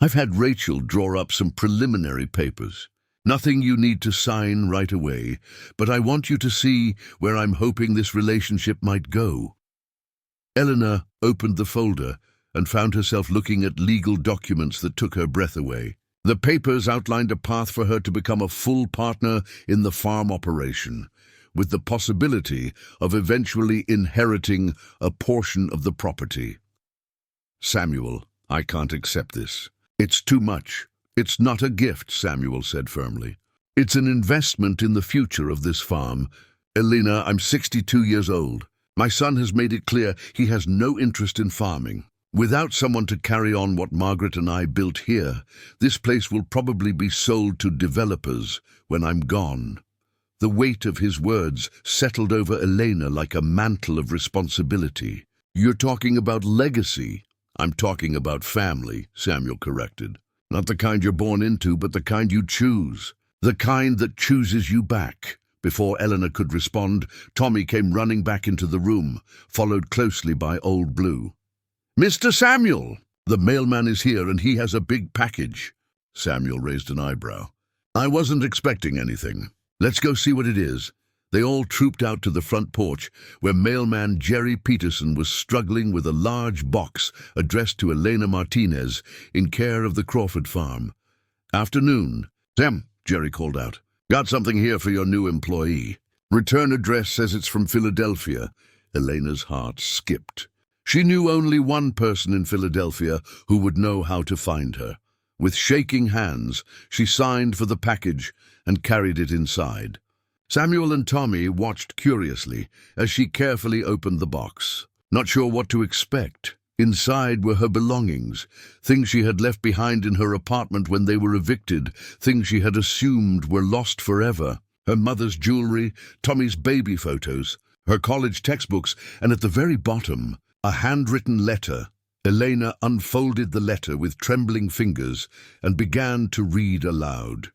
I've had Rachel draw up some preliminary papers. Nothing you need to sign right away, but I want you to see where I'm hoping this relationship might go. Eleanor opened the folder and found herself looking at legal documents that took her breath away. The papers outlined a path for her to become a full partner in the farm operation, with the possibility of eventually inheriting a portion of the property. Samuel, I can't accept this. It's too much. It's not a gift, Samuel said firmly. It's an investment in the future of this farm. Elena, I'm 62 years old. My son has made it clear he has no interest in farming. Without someone to carry on what Margaret and I built here, this place will probably be sold to developers when I'm gone. The weight of his words settled over Elena like a mantle of responsibility. You're talking about legacy. I'm talking about family, Samuel corrected. Not the kind you're born into, but the kind you choose. The kind that chooses you back. Before Eleanor could respond, Tommy came running back into the room, followed closely by Old Blue. Mr. Samuel! The mailman is here and he has a big package. Samuel raised an eyebrow. I wasn't expecting anything. Let's go see what it is. They all trooped out to the front porch, where mailman Jerry Peterson was struggling with a large box addressed to Elena Martinez in care of the Crawford farm. Afternoon. Sam, Jerry called out. Got something here for your new employee. Return address says it's from Philadelphia. Elena's heart skipped. She knew only one person in Philadelphia who would know how to find her. With shaking hands, she signed for the package and carried it inside. Samuel and Tommy watched curiously as she carefully opened the box, not sure what to expect. Inside were her belongings, things she had left behind in her apartment when they were evicted, things she had assumed were lost forever. Her mother's jewelry, Tommy's baby photos, her college textbooks, and at the very bottom, a handwritten letter. Elena unfolded the letter with trembling fingers and began to read aloud.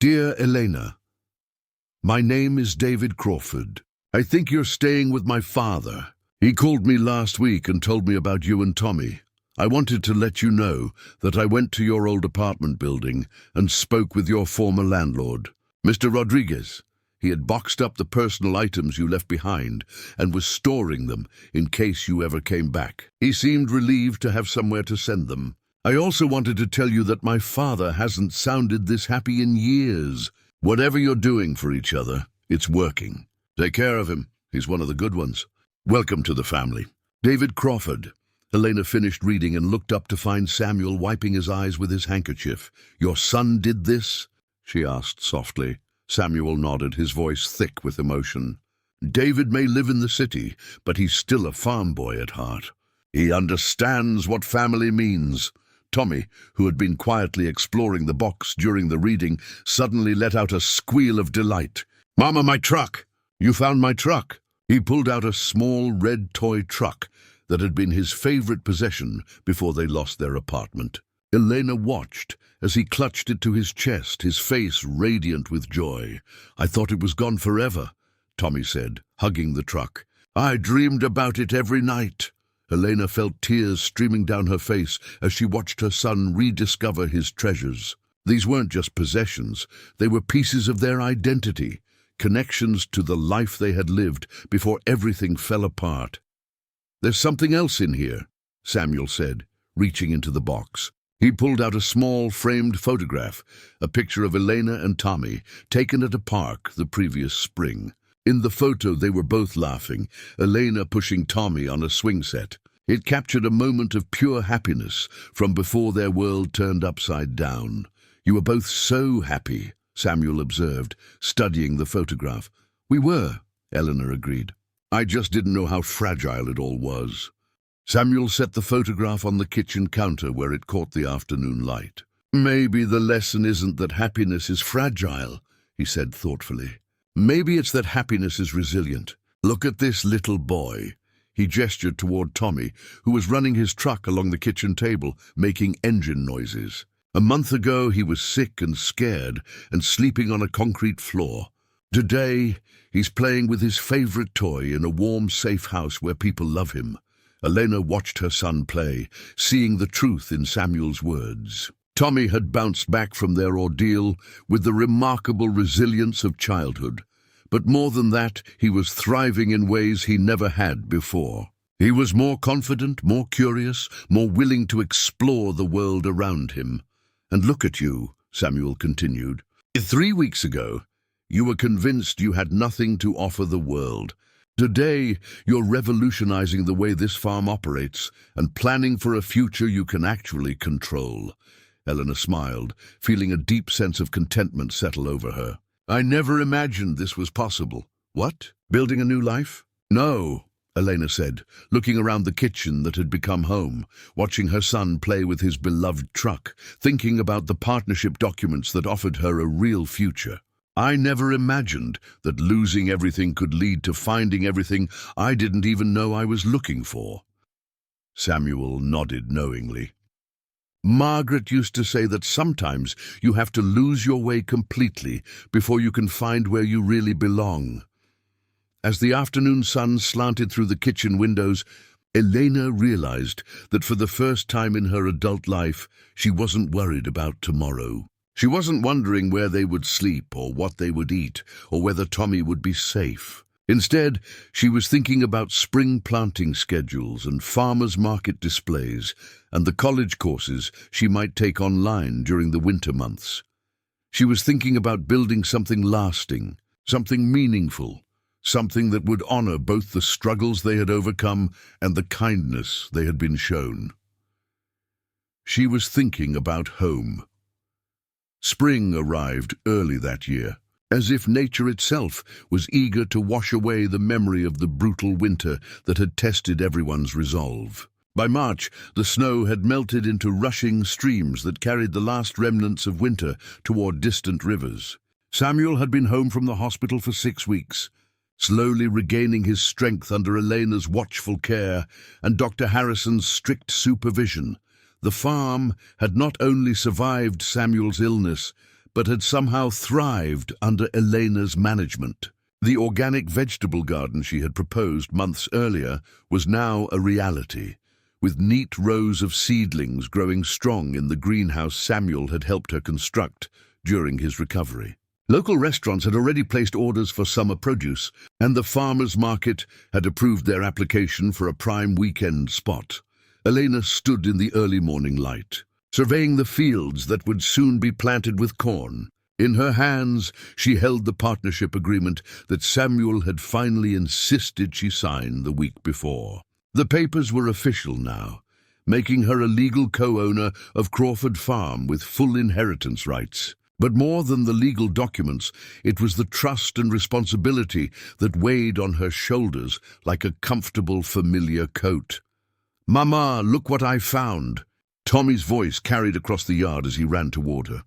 Dear Elena, my name is David Crawford. I think you're staying with my father. He called me last week and told me about you and Tommy. I wanted to let you know that I went to your old apartment building and spoke with your former landlord, Mr. Rodriguez. He had boxed up the personal items you left behind and was storing them in case you ever came back. He seemed relieved to have somewhere to send them. I also wanted to tell you that my father hasn't sounded this happy in years. Whatever you're doing for each other, it's working. Take care of him. He's one of the good ones. Welcome to the family. David Crawford. Elena finished reading and looked up to find Samuel wiping his eyes with his handkerchief. Your son did this? She asked softly. Samuel nodded, his voice thick with emotion. David may live in the city, but he's still a farm boy at heart. He understands what family means. Tommy, who had been quietly exploring the box during the reading, suddenly let out a squeal of delight. Mama, my truck! You found my truck! He pulled out a small red toy truck that had been his favorite possession before they lost their apartment. Elena watched as he clutched it to his chest, his face radiant with joy. I thought it was gone forever, Tommy said, hugging the truck. I dreamed about it every night. Elena felt tears streaming down her face as she watched her son rediscover his treasures. These weren't just possessions, they were pieces of their identity, connections to the life they had lived before everything fell apart. There's something else in here, Samuel said, reaching into the box. He pulled out a small framed photograph, a picture of Elena and Tommy, taken at a park the previous spring. In the photo they were both laughing, Elena pushing Tommy on a swing set. It captured a moment of pure happiness from before their world turned upside down. "You were both so happy," Samuel observed, studying the photograph. "We were," Eleanor agreed. "I just didn't know how fragile it all was." Samuel set the photograph on the kitchen counter where it caught the afternoon light. "Maybe the lesson isn't that happiness is fragile," he said thoughtfully. "Maybe it's that happiness is resilient. Look at this little boy." He gestured toward Tommy, who was running his truck along the kitchen table, making engine noises. A month ago he was sick and scared and sleeping on a concrete floor. Today he's playing with his favorite toy in a warm, safe house where people love him. Elena watched her son play, seeing the truth in Samuel's words. Tommy had bounced back from their ordeal with the remarkable resilience of childhood. But more than that, he was thriving in ways he never had before. He was more confident, more curious, more willing to explore the world around him. "And look at you," Samuel continued. "3 weeks ago, you were convinced you had nothing to offer the world. Today, you're revolutionizing the way this farm operates and planning for a future you can actually control." Eleanor smiled, feeling a deep sense of contentment settle over her. "I never imagined this was possible." "What? Building a new life?" "No," Elena said, looking around the kitchen that had become home, watching her son play with his beloved truck, thinking about the partnership documents that offered her a real future. "I never imagined that losing everything could lead to finding everything I didn't even know I was looking for." Samuel nodded knowingly. "Margaret used to say that sometimes you have to lose your way completely before you can find where you really belong." As the afternoon sun slanted through the kitchen windows, Elena realized that for the first time in her adult life, she wasn't worried about tomorrow. She wasn't wondering where they would sleep or what they would eat or whether Tommy would be safe. Instead, she was thinking about spring planting schedules and farmers' market displays and the college courses she might take online during the winter months. She was thinking about building something lasting, something meaningful, something that would honor both the struggles they had overcome and the kindness they had been shown. She was thinking about home. Spring arrived early that year, as if nature itself was eager to wash away the memory of the brutal winter that had tested everyone's resolve. By March, the snow had melted into rushing streams that carried the last remnants of winter toward distant rivers. Samuel had been home from the hospital for 6 weeks, slowly regaining his strength under Elena's watchful care and Dr. Harrison's strict supervision. The farm had not only survived Samuel's illness, but had somehow thrived under Elena's management. The organic vegetable garden she had proposed months earlier was now a reality, with neat rows of seedlings growing strong in the greenhouse Samuel had helped her construct during his recovery. Local restaurants had already placed orders for summer produce, and the farmers' market had approved their application for a prime weekend spot. Elena stood in the early morning light, surveying the fields that would soon be planted with corn. In her hands, she held the partnership agreement that Samuel had finally insisted she sign the week before. The papers were official now, making her a legal co-owner of Crawford Farm with full inheritance rights. But more than the legal documents, it was the trust and responsibility that weighed on her shoulders like a comfortable, familiar coat. "Mama, look what I found!" Tommy's voice carried across the yard as he ran toward her.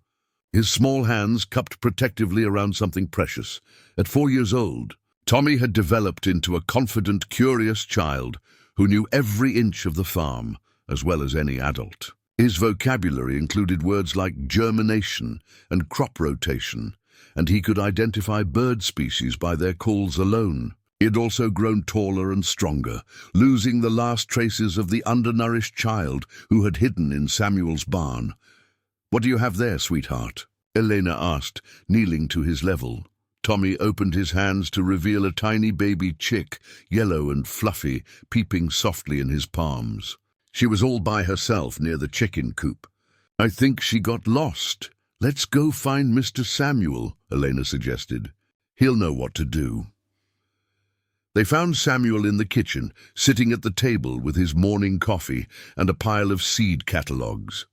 His small hands cupped protectively around something precious. At 4 years old, Tommy had developed into a confident, curious child who knew every inch of the farm, as well as any adult. His vocabulary included words like germination and crop rotation, and he could identify bird species by their calls alone. He had also grown taller and stronger, losing the last traces of the undernourished child who had hidden in Samuel's barn. "What do you have there, sweetheart?" Elena asked, kneeling to his level. Tommy opened his hands to reveal a tiny baby chick, yellow and fluffy, peeping softly in his palms. She was all by herself near the chicken coop. "I think she got lost. Let's go find Mr. Samuel," Elena suggested. "He'll know what to do." They found Samuel in the kitchen, sitting at the table with his morning coffee and a pile of seed catalogues.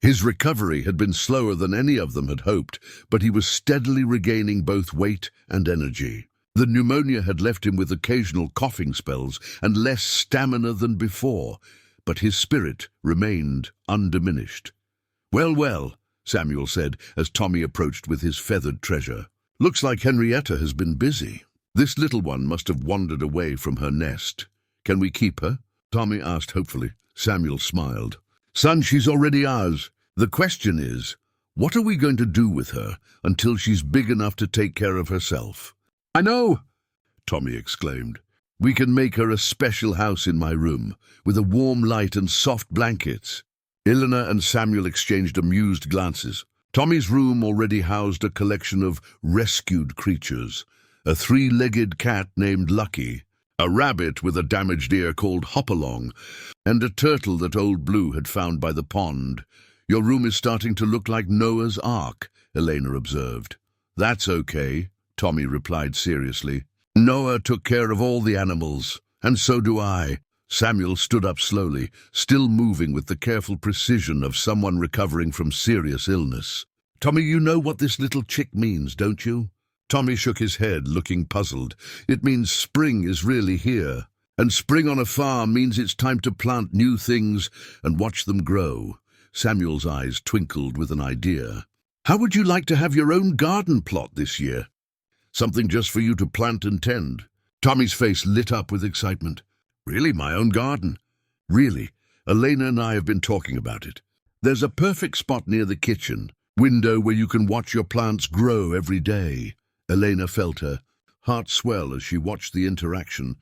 His recovery had been slower than any of them had hoped, but he was steadily regaining both weight and energy. The pneumonia had left him with occasional coughing spells and less stamina than before, but his spirit remained undiminished. "Well, well," Samuel said as Tommy approached with his feathered treasure. "Looks like Henrietta has been busy. This little one must have wandered away from her nest. Can we keep her?" Tommy asked hopefully. Samuel smiled. "Son, she's already ours. The question is, what are we going to do with her until she's big enough to take care of herself?" "I know!" Tommy exclaimed. "We can make her a special house in my room, with a warm light and soft blankets." Elena and Samuel exchanged amused glances. Tommy's room already housed a collection of rescued creatures: a three-legged cat named Lucky, a rabbit with a damaged ear called Hopalong, and a turtle that Old Blue had found by the pond. "Your room is starting to look like Noah's Ark," Elena observed. "That's okay," Tommy replied seriously. "Noah took care of all the animals, and so do I." Samuel stood up slowly, still moving with the careful precision of someone recovering from serious illness. "Tommy, you know what this little chick means, don't you?" Tommy shook his head, looking puzzled. "It means spring is really here. And spring on a farm means it's time to plant new things and watch them grow." Samuel's eyes twinkled with an idea. "How would you like to have your own garden plot this year? Something just for you to plant and tend?" Tommy's face lit up with excitement. "Really, my own garden?" "Really. Elena and I have been talking about it. There's a perfect spot near the kitchen window where you can watch your plants grow every day." Elena felt her heart swell as she watched the interaction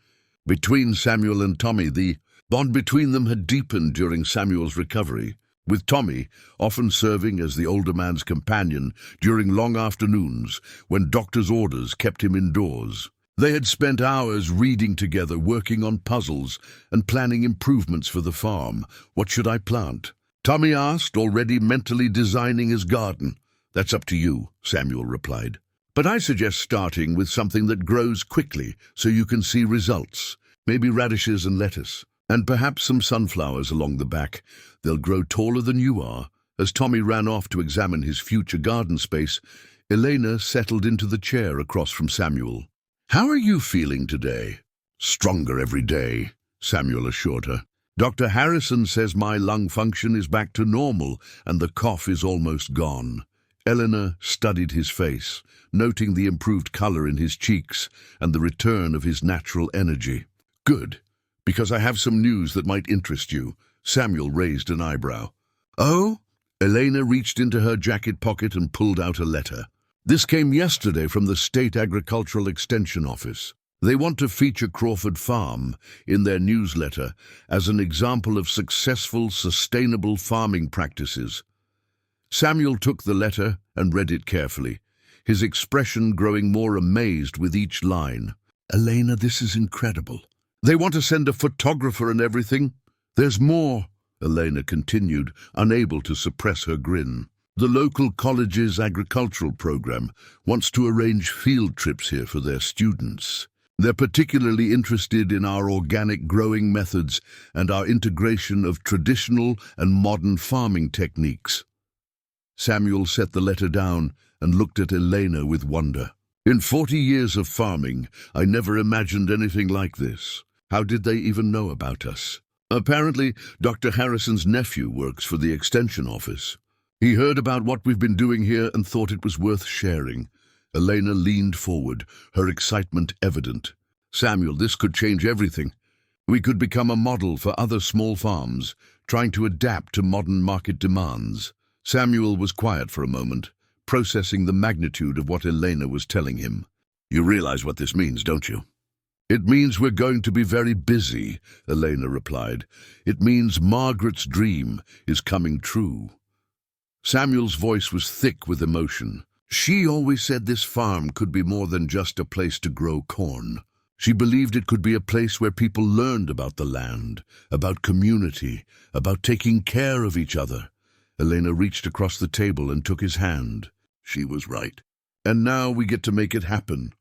between Samuel and Tommy. The bond between them had deepened during Samuel's recovery, with Tommy often serving as the older man's companion during long afternoons when doctor's orders kept him indoors. They had spent hours reading together, working on puzzles and planning improvements for the farm. "What should I plant?" Tommy asked, already mentally designing his garden. "That's up to you," Samuel replied. "But I suggest starting with something that grows quickly so you can see results. Maybe radishes and lettuce, and perhaps some sunflowers along the back. They'll grow taller than you are." As Tommy ran off to examine his future garden space, Elena settled into the chair across from Samuel. "How are you feeling today?" "Stronger every day," Samuel assured her. "Dr. Harrison says my lung function is back to normal and the cough is almost gone." Elena studied his face, noting the improved color in his cheeks and the return of his natural energy. "Good, because I have some news that might interest you." Samuel raised an eyebrow. "Oh?" Elena reached into her jacket pocket and pulled out a letter. "This came yesterday from the State Agricultural Extension Office. They want to feature Crawford Farm in their newsletter as an example of successful, sustainable farming practices." Samuel took the letter and read it carefully, his expression growing more amazed with each line. "Elena, this is incredible. They want to send a photographer and everything." "There's more," Elena continued, unable to suppress her grin. "The local college's agricultural program wants to arrange field trips here for their students. They're particularly interested in our organic growing methods and our integration of traditional and modern farming techniques." Samuel set the letter down and looked at Elena with wonder. "In 40 years of farming, I never imagined anything like this. How did they even know about us?" "Apparently, Dr. Harrison's nephew works for the Extension Office. He heard about what we've been doing here and thought it was worth sharing." Elena leaned forward, her excitement evident. "Samuel, this could change everything. We could become a model for other small farms, trying to adapt to modern market demands." Samuel was quiet for a moment, processing the magnitude of what Elena was telling him. "You realize what this means, don't you?" "It means we're going to be very busy," Elena replied. "It means Margaret's dream is coming true." Samuel's voice was thick with emotion. "She always said this farm could be more than just a place to grow corn. She believed it could be a place where people learned about the land, about community, about taking care of each other. Elena reached across the table and took his hand. She was right. And now we get to make it happen.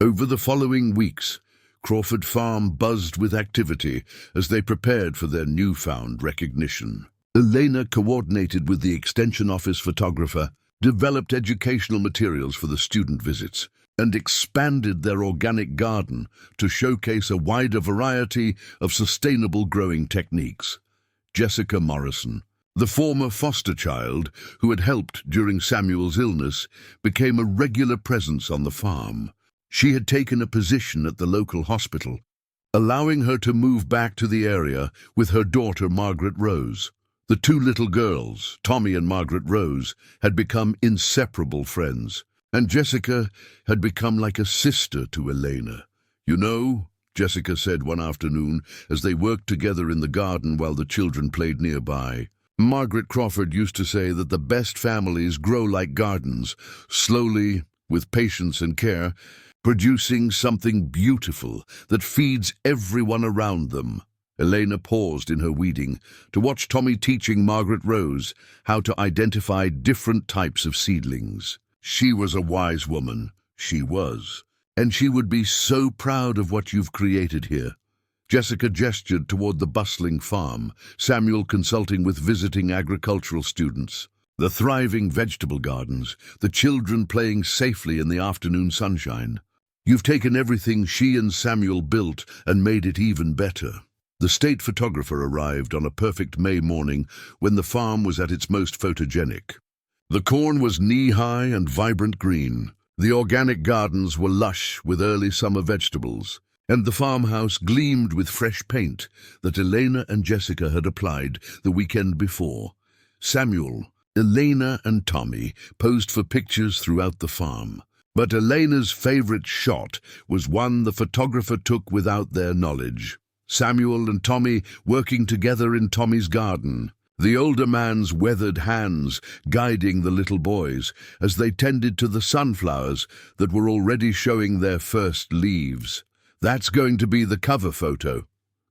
Over the following weeks, Crawford Farm buzzed with activity as they prepared for their newfound recognition. Elena coordinated with the Extension Office photographer, developed educational materials for the student visits, and expanded their organic garden to showcase a wider variety of sustainable growing techniques. Jessica Morrison, the former foster child who had helped during Samuel's illness, became a regular presence on the farm. She had taken a position at the local hospital, allowing her to move back to the area with her daughter Margaret Rose. The two little girls, Tommy and Margaret Rose, had become inseparable friends, and Jessica had become like a sister to Elena. "You know," Jessica said one afternoon as they worked together in the garden while the children played nearby, "Margaret Crawford used to say that the best families grow like gardens, slowly, with patience and care, producing something beautiful that feeds everyone around them." Elena paused in her weeding to watch Tommy teaching Margaret Rose how to identify different types of seedlings. She was a wise woman, she was, and she would be so proud of what you've created here. Jessica gestured toward the bustling farm, Samuel consulting with visiting agricultural students, the thriving vegetable gardens, the children playing safely in the afternoon sunshine. "You've taken everything she and Samuel built and made it even better." The state photographer arrived on a perfect May morning when the farm was at its most photogenic. The corn was knee-high and vibrant green. The organic gardens were lush with early summer vegetables, and the farmhouse gleamed with fresh paint that Elena and Jessica had applied the weekend before. Samuel, Elena, and Tommy posed for pictures throughout the farm. But Elena's favorite shot was one the photographer took without their knowledge. Samuel and Tommy working together in Tommy's garden, the older man's weathered hands guiding the little boys as they tended to the sunflowers that were already showing their first leaves. "That's going to be the cover photo,"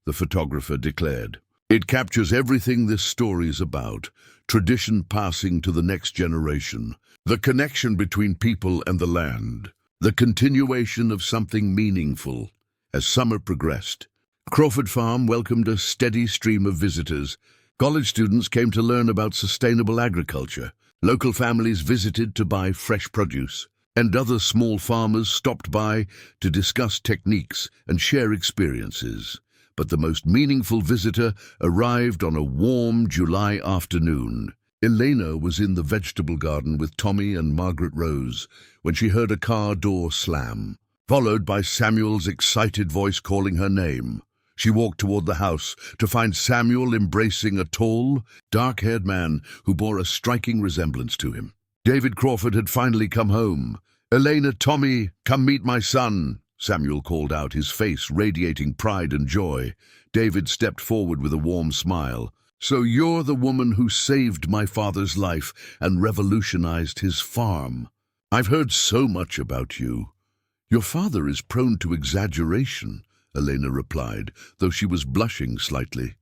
the photographer declared. "It captures everything this story's about, tradition passing to the next generation, the connection between people and the land, the continuation of something meaningful." As summer progressed, Crawford Farm welcomed a steady stream of visitors. College students came to learn about sustainable agriculture. Local families visited to buy fresh produce, and other small farmers stopped by to discuss techniques and share experiences. But the most meaningful visitor arrived on a warm July afternoon. Elena was in the vegetable garden with Tommy and Margaret Rose when she heard a car door slam, followed by Samuel's excited voice calling her name. She walked toward the house to find Samuel embracing a tall, dark-haired man who bore a striking resemblance to him. David Crawford had finally come home. "Elena, Tommy, come meet my son," Samuel called out, his face radiating pride and joy. David stepped forward with a warm smile. "So you're the woman who saved my father's life and revolutionized his farm. I've heard so much about you." "Your father is prone to exaggeration," Elena replied, though she was blushing slightly.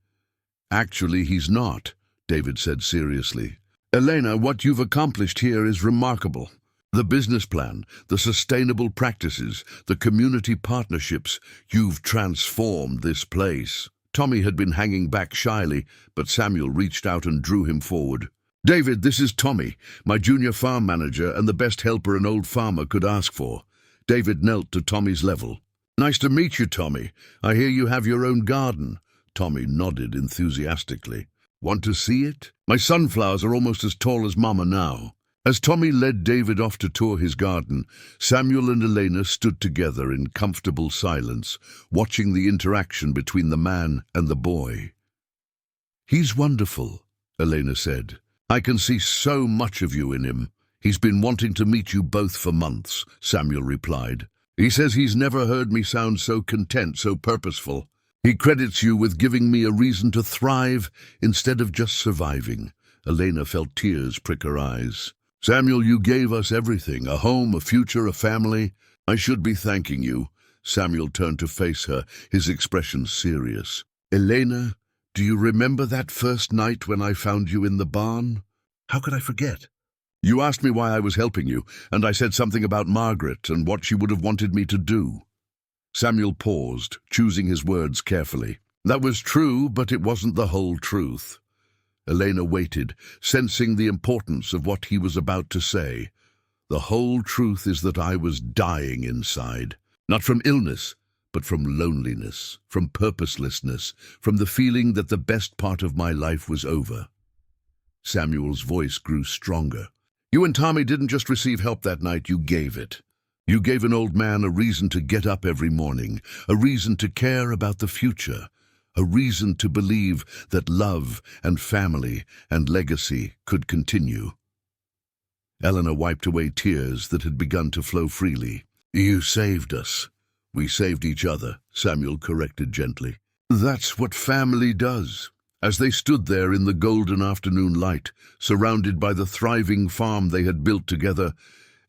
"Actually, he's not," David said seriously. "Elena, what you've accomplished here is remarkable. The business plan, the sustainable practices, the community partnerships, you've transformed this place." Tommy had been hanging back shyly, but Samuel reached out and drew him forward. "David, this is Tommy, my junior farm manager and the best helper an old farmer could ask for." David knelt to Tommy's level. "Nice to meet you, Tommy. I hear you have your own garden." Tommy nodded enthusiastically. "Want to see it? My sunflowers are almost as tall as Mama now." As Tommy led David off to tour his garden, Samuel and Elena stood together in comfortable silence, watching the interaction between the man and the boy. "He's wonderful," Elena said. "I can see so much of you in him." "He's been wanting to meet you both for months," Samuel replied. "He says he's never heard me sound so content, so purposeful. He credits you with giving me a reason to thrive instead of just surviving." Elena felt tears prick her eyes. "Samuel, you gave us everything, a home, a future, a family. I should be thanking you." Samuel turned to face her, his expression serious. "Elena, do you remember that first night when I found you in the barn?" "How could I forget?" "You asked me why I was helping you, and I said something about Margaret and what she would have wanted me to do." Samuel paused, choosing his words carefully. That was true, but it wasn't the whole truth. Elena waited, sensing the importance of what he was about to say. "The whole truth is that I was dying inside. Not from illness, but from loneliness, from purposelessness, from the feeling that the best part of my life was over." Samuel's voice grew stronger. "You and Tommy didn't just receive help that night, you gave it. You gave an old man a reason to get up every morning, a reason to care about the future, a reason to believe that love and family and legacy could continue." Eleanor wiped away tears that had begun to flow freely. "You saved us." "We saved each other," Samuel corrected gently. "That's what family does." As they stood there in the golden afternoon light, surrounded by the thriving farm they had built together,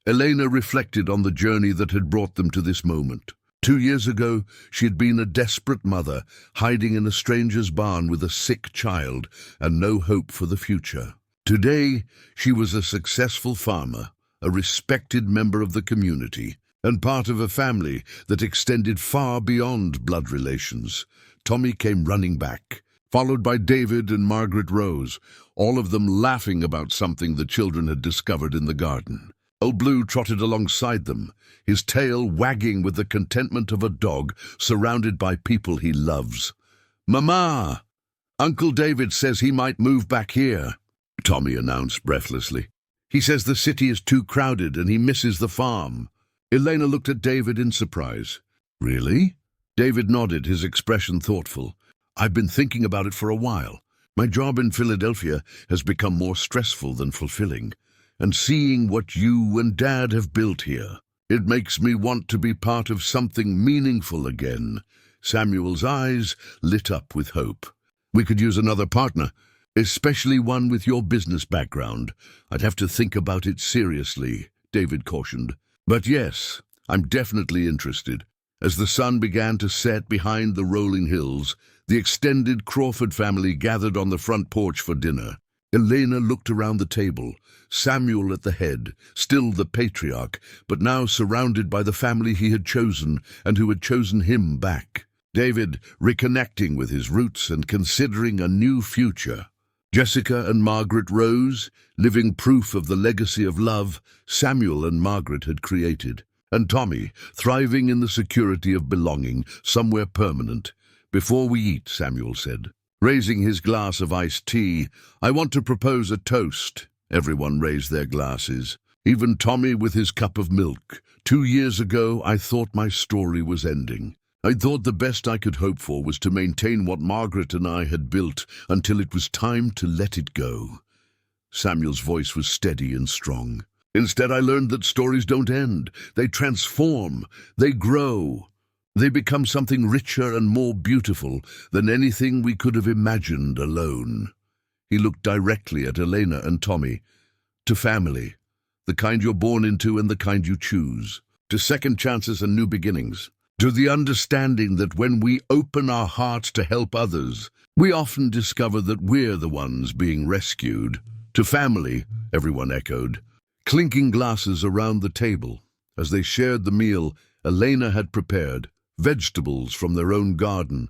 Elena reflected on the journey that had brought them to this moment. 2 years ago, she had been a desperate mother, hiding in a stranger's barn with a sick child and no hope for the future. Today, she was a successful farmer, a respected member of the community, and part of a family that extended far beyond blood relations. Tommy came running back, followed by David and Margaret Rose, all of them laughing about something the children had discovered in the garden. Old Blue trotted alongside them, his tail wagging with the contentment of a dog surrounded by people he loves. "Mama! Uncle David says he might move back here," Tommy announced breathlessly. "He says the city is too crowded and he misses the farm." Elena looked at David in surprise. "Really?" David nodded, his expression thoughtful. "I've been thinking about it for a while. My job in Philadelphia has become more stressful than fulfilling. And seeing what you and Dad have built here, it makes me want to be part of something meaningful again." Samuel's eyes lit up with hope. "We could use another partner, especially one with your business background. I'd have to think about it seriously," David cautioned. "But yes, I'm definitely interested." As the sun began to set behind the rolling hills, the extended Crawford family gathered on the front porch for dinner. Elena looked around the table, Samuel at the head, still the patriarch, but now surrounded by the family he had chosen and who had chosen him back. David reconnecting with his roots and considering a new future. Jessica and Margaret Rose, living proof of the legacy of love Samuel and Margaret had created. And Tommy, thriving in the security of belonging, somewhere permanent. "Before we eat," Samuel said, raising his glass of iced tea, "I want to propose a toast." Everyone raised their glasses, even Tommy with his cup of milk. 2 years ago, I thought my story was ending. I thought the best I could hope for was to maintain what Margaret and I had built until it was time to let it go. Samuel's voice was steady and strong. Instead, I learned that stories don't end. They transform. They grow. They become something richer and more beautiful than anything we could have imagined alone. He looked directly at Elena and Tommy. To family, the kind you're born into and the kind you choose. To second chances and new beginnings. To the understanding that when we open our hearts to help others, we often discover that we're the ones being rescued. To family, everyone echoed. Clinking glasses around the table. As they shared the meal Elena had prepared, vegetables from their own garden,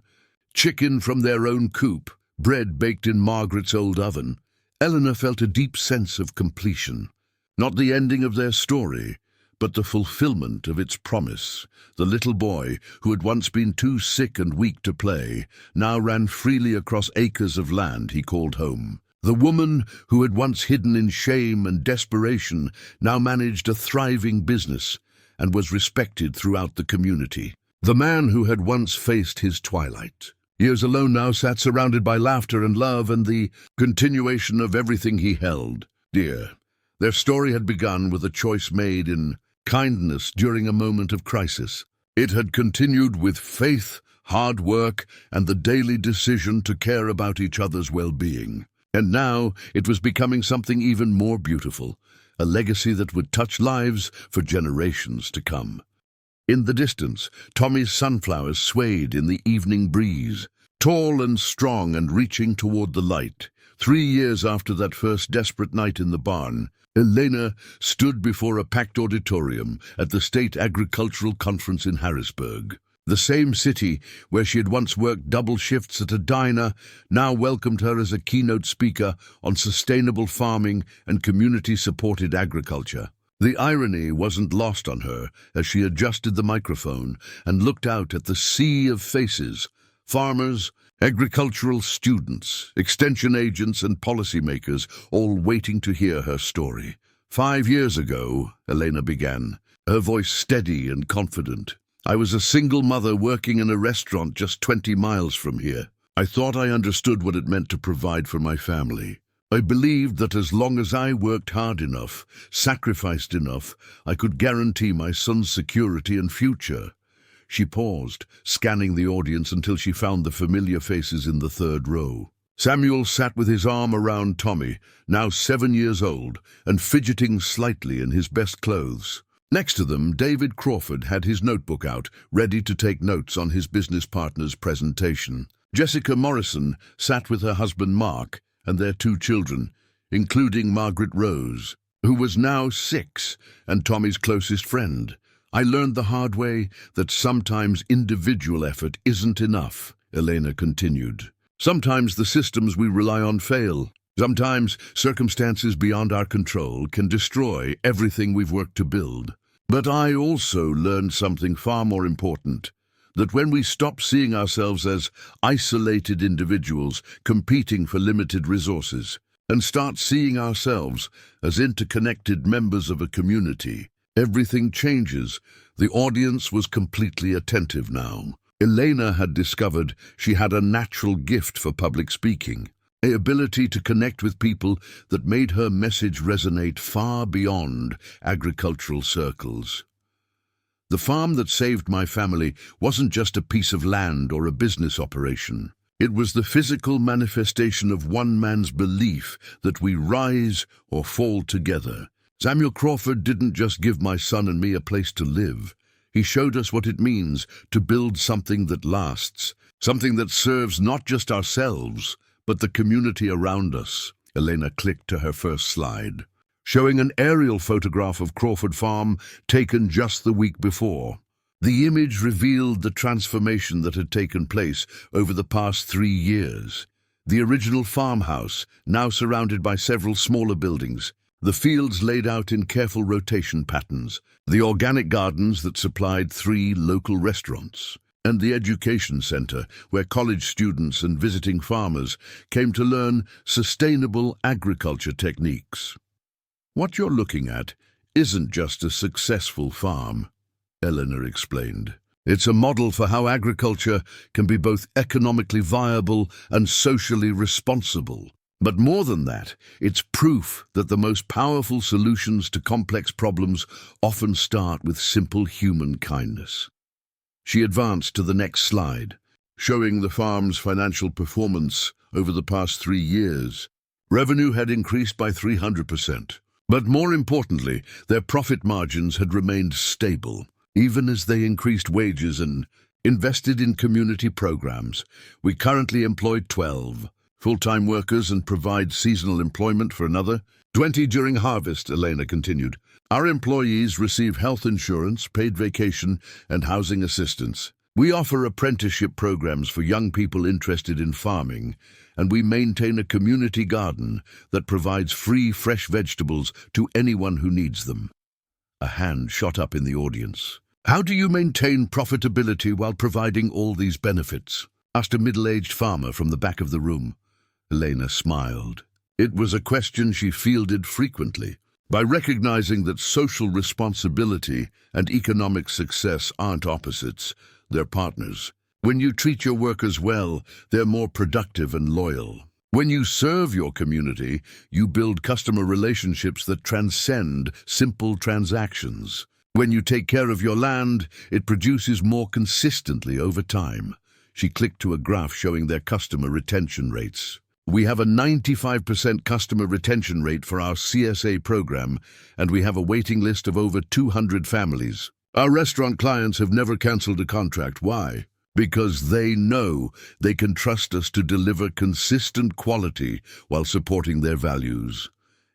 chicken from their own coop, bread baked in Margaret's old oven, Eleanor felt a deep sense of completion. Not the ending of their story, but the fulfillment of its promise. The little boy, who had once been too sick and weak to play, now ran freely across acres of land he called home. The woman, who had once hidden in shame and desperation, now managed a thriving business and was respected throughout the community. The man who had once faced his twilight, years alone now, sat surrounded by laughter and love and the continuation of everything he held dear. Their story had begun with a choice made in kindness during a moment of crisis. It had continued with faith, hard work, and the daily decision to care about each other's well-being. And now it was becoming something even more beautiful, a legacy that would touch lives for generations to come. In the distance, Tommy's sunflowers swayed in the evening breeze, tall and strong and reaching toward the light. 3 years after that first desperate night in the barn, Elena stood before a packed auditorium at the State Agricultural Conference in Harrisburg. The same city where she had once worked double shifts at a diner now welcomed her as a keynote speaker on sustainable farming and community-supported agriculture. The irony wasn't lost on her as she adjusted the microphone and looked out at the sea of faces: farmers, agricultural students, extension agents and policymakers, all waiting to hear her story. 5 years ago, Elena began, her voice steady and confident, I was a single mother working in a restaurant just 20 miles from here. I thought I understood what it meant to provide for my family. I believed that as long as I worked hard enough, sacrificed enough, I could guarantee my son's security and future. She paused, scanning the audience until she found the familiar faces in the third row. Samuel sat with his arm around Tommy, now 7 years old, and fidgeting slightly in his best clothes. Next to them, David Crawford had his notebook out, ready to take notes on his business partner's presentation. Jessica Morrison sat with her husband Mark and their 2 children, including Margaret Rose, who was now 6 and Tommy's closest friend. I learned the hard way that sometimes individual effort isn't enough, Elena continued. Sometimes the systems we rely on fail. Sometimes circumstances beyond our control can destroy everything we've worked to build. But I also learned something far more important, that when we stop seeing ourselves as isolated individuals competing for limited resources, and start seeing ourselves as interconnected members of a community, everything changes. The audience was completely attentive now. Elena had discovered she had a natural gift for public speaking, an ability to connect with people that made her message resonate far beyond agricultural circles. The farm that saved my family wasn't just a piece of land or a business operation. It was the physical manifestation of one man's belief that we rise or fall together. Samuel Crawford didn't just give my son and me a place to live. He showed us what it means to build something that lasts, something that serves not just ourselves, but the community around us. Elena clicked to her first slide, showing an aerial photograph of Crawford Farm taken just the week before. The image revealed the transformation that had taken place over the past 3 years. The original farmhouse, now surrounded by several smaller buildings, the fields laid out in careful rotation patterns, the organic gardens that supplied 3 local restaurants, and the education center where college students and visiting farmers came to learn sustainable agriculture techniques. What you're looking at isn't just a successful farm, Eleanor explained. It's a model for how agriculture can be both economically viable and socially responsible. But more than that, it's proof that the most powerful solutions to complex problems often start with simple human kindness. She advanced to the next slide, showing the farm's financial performance over the past 3 years. Revenue had increased by 300%, but more importantly, their profit margins had remained stable, even as they increased wages and invested in community programs. We currently employ 12 full-time workers and provide seasonal employment for another 20 during harvest, Elena continued. Our employees receive health insurance, paid vacation, and housing assistance. We offer apprenticeship programs for young people interested in farming, and we maintain a community garden that provides free fresh vegetables to anyone who needs them. A hand shot up in the audience. How do you maintain profitability while providing all these benefits? Asked a middle-aged farmer from the back of the room. Elena smiled. It was a question she fielded frequently. By recognizing that social responsibility and economic success aren't opposites, they're partners. When you treat your workers well, they're more productive and loyal. When you serve your community, you build customer relationships that transcend simple transactions. When you take care of your land, it produces more consistently over time. She clicked to a graph showing their customer retention rates. We have a 95% customer retention rate for our CSA program, and we have a waiting list of over 200 families. Our restaurant clients have never cancelled a contract. Why? Because they know they can trust us to deliver consistent quality while supporting their values.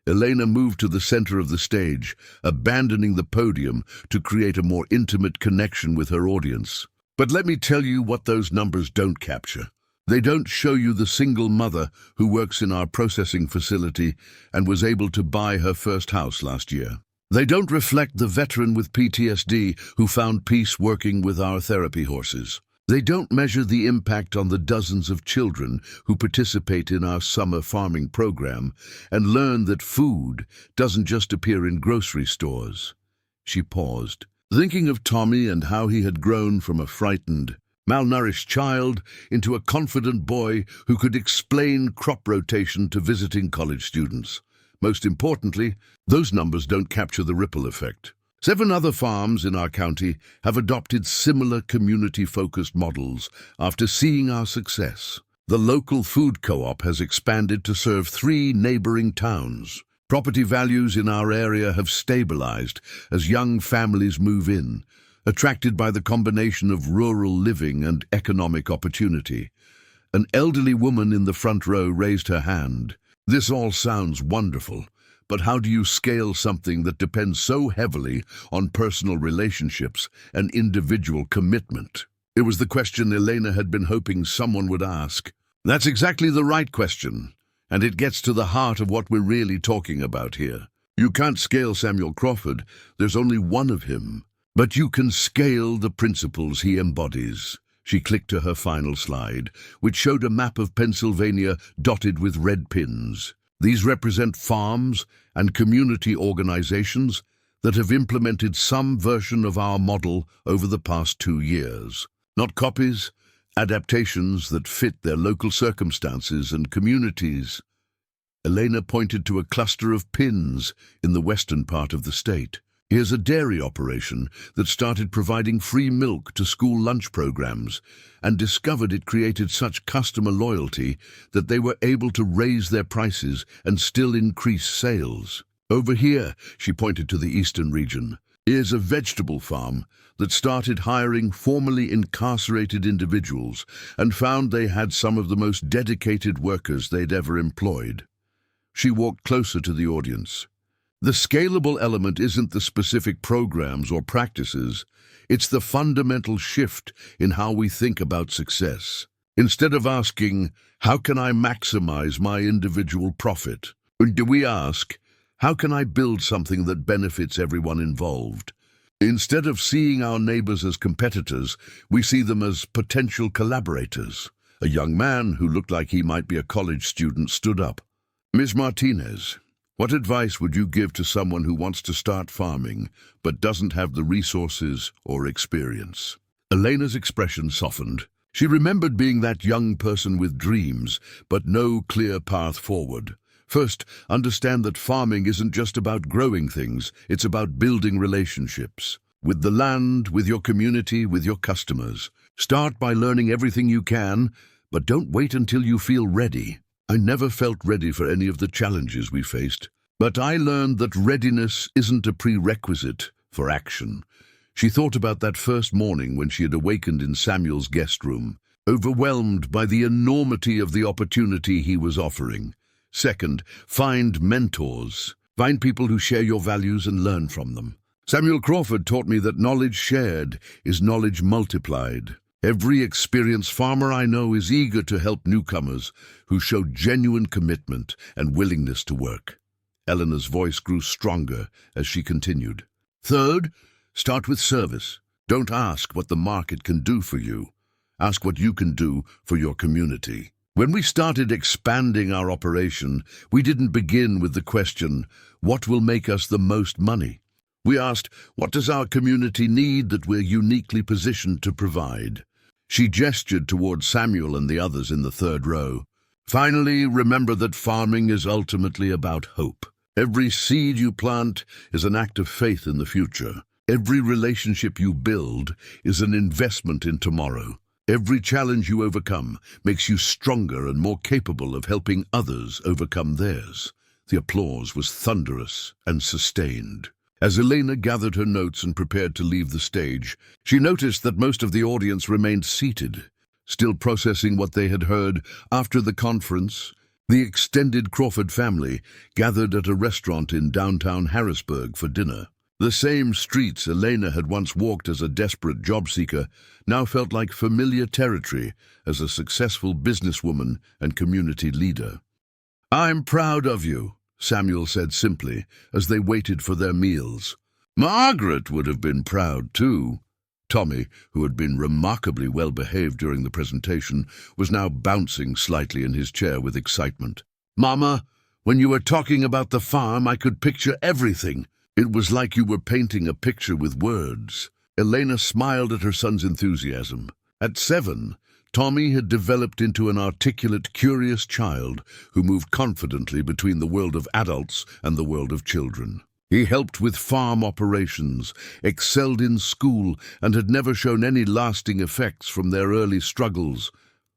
Elena moved to the center of the stage, abandoning the podium to create a more intimate connection with her audience. But let me tell you what those numbers don't capture. They don't show you the single mother who works in our processing facility and was able to buy her first house last year. They don't reflect the veteran with PTSD who found peace working with our therapy horses. They don't measure the impact on the dozens of children who participate in our summer farming program and learn that food doesn't just appear in grocery stores. She paused, thinking of Tommy and how he had grown from a frightened, malnourished child into a confident boy who could explain crop rotation to visiting college students. Most importantly, those numbers don't capture the ripple effect. 7 other farms in our county have adopted similar community-focused models after seeing our success. The local food co-op has expanded to serve 3 neighboring towns. Property values in our area have stabilized as young families move in, attracted by the combination of rural living and economic opportunity. An elderly woman in the front row raised her hand. This all sounds wonderful. But how do you scale something that depends so heavily on personal relationships and individual commitment? It was the question Elena had been hoping someone would ask. That's exactly the right question, and it gets to the heart of what we're really talking about here. You can't scale Samuel Crawford, there's only one of him. But you can scale the principles he embodies. She clicked to her final slide, which showed a map of Pennsylvania dotted with red pins. These represent farms and community organizations that have implemented some version of our model over the past 2 years. Not copies, adaptations that fit their local circumstances and communities. Elena pointed to a cluster of pins in the western part of the state. Here's a dairy operation that started providing free milk to school lunch programs and discovered it created such customer loyalty that they were able to raise their prices and still increase sales. Over here, she pointed to the eastern region, is a vegetable farm that started hiring formerly incarcerated individuals and found they had some of the most dedicated workers they'd ever employed. She walked closer to the audience. The scalable element isn't the specific programs or practices, it's the fundamental shift in how we think about success. Instead of asking, how can I maximize my individual profit? Do we ask, how can I build something that benefits everyone involved? Instead of seeing our neighbors as competitors, we see them as potential collaborators. A young man who looked like he might be a college student stood up. Ms. Martinez, what advice would you give to someone who wants to start farming but doesn't have the resources or experience? Elena's expression softened. She remembered being that young person with dreams but no clear path forward. First, understand that farming isn't just about growing things, it's about building relationships. With the land, with your community, with your customers. Start by learning everything you can, but don't wait until you feel ready. I never felt ready for any of the challenges we faced, but I learned that readiness isn't a prerequisite for action. She thought about that first morning when she had awakened in Samuel's guest room, overwhelmed by the enormity of the opportunity he was offering. Second, find mentors. Find people who share your values and learn from them. Samuel Crawford taught me that knowledge shared is knowledge multiplied. Every experienced farmer I know is eager to help newcomers who show genuine commitment and willingness to work. Eleanor's voice grew stronger as she continued. Third, start with service. Don't ask what the market can do for you. Ask what you can do for your community. When we started expanding our operation, we didn't begin with the question, what will make us the most money? We asked, what does our community need that we're uniquely positioned to provide? She gestured toward Samuel and the others in the third row. Finally, remember that farming is ultimately about hope. Every seed you plant is an act of faith in the future. Every relationship you build is an investment in tomorrow. Every challenge you overcome makes you stronger and more capable of helping others overcome theirs. The applause was thunderous and sustained. As Elena gathered her notes and prepared to leave the stage, she noticed that most of the audience remained seated, still processing what they had heard. After the conference, the extended Crawford family gathered at a restaurant in downtown Harrisburg for dinner. The same streets Elena had once walked as a desperate job seeker now felt like familiar territory as a successful businesswoman and community leader. "I'm proud of you," Samuel said simply as they waited for their meals. "Margaret would have been proud too." Tommy, who had been remarkably well behaved during the presentation, was now bouncing slightly in his chair with excitement. "Mama, when you were talking about the farm, I could picture everything. It was like you were painting a picture with words." Elena smiled at her son's enthusiasm. At 7, Tommy had developed into an articulate, curious child who moved confidently between the world of adults and the world of children. He helped with farm operations, excelled in school, and had never shown any lasting effects from their early struggles.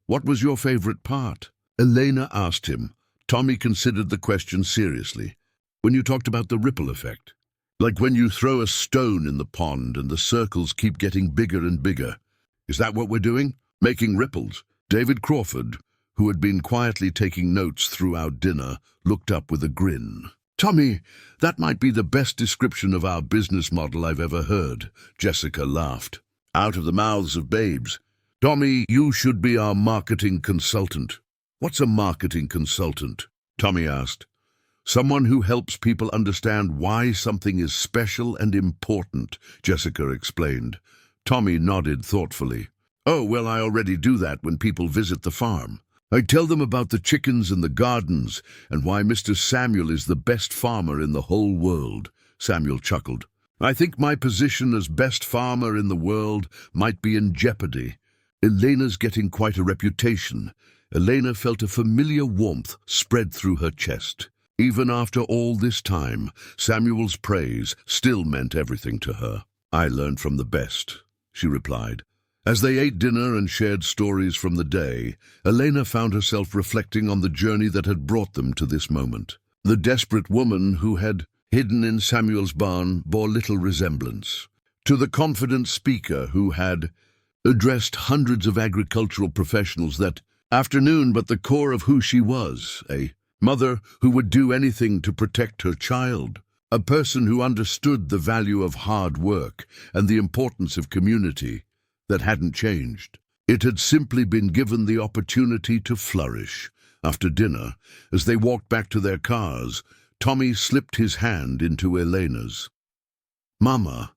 "What was your favorite part?" Elena asked him. Tommy considered the question seriously. "When you talked about the ripple effect. Like when you throw a stone in the pond and the circles keep getting bigger and bigger. Is that what we're doing? Making ripples?" David Crawford, who had been quietly taking notes throughout dinner, looked up with a grin. "Tommy, that might be the best description of our business model I've ever heard," Jessica laughed. "Out of the mouths of babes. Tommy, you should be our marketing consultant." "What's a marketing consultant?" Tommy asked. "Someone who helps people understand why something is special and important," Jessica explained. Tommy nodded thoughtfully. "Oh, well, I already do that when people visit the farm. I tell them about the chickens and the gardens and why Mr. Samuel is the best farmer in the whole world." Samuel chuckled. "I think my position as best farmer in the world might be in jeopardy. Elena's getting quite a reputation." Elena felt a familiar warmth spread through her chest. Even after all this time, Samuel's praise still meant everything to her. "I learned from the best," she replied. As they ate dinner and shared stories from the day, Elena found herself reflecting on the journey that had brought them to this moment. The desperate woman who had hidden in Samuel's barn bore little resemblance to the confident speaker who had addressed hundreds of agricultural professionals that afternoon, but the core of who she was, a mother who would do anything to protect her child, a person who understood the value of hard work and the importance of community, that hadn't changed. It had simply been given the opportunity to flourish. After dinner, as they walked back to their cars, Tommy slipped his hand into Elena's. "Mama,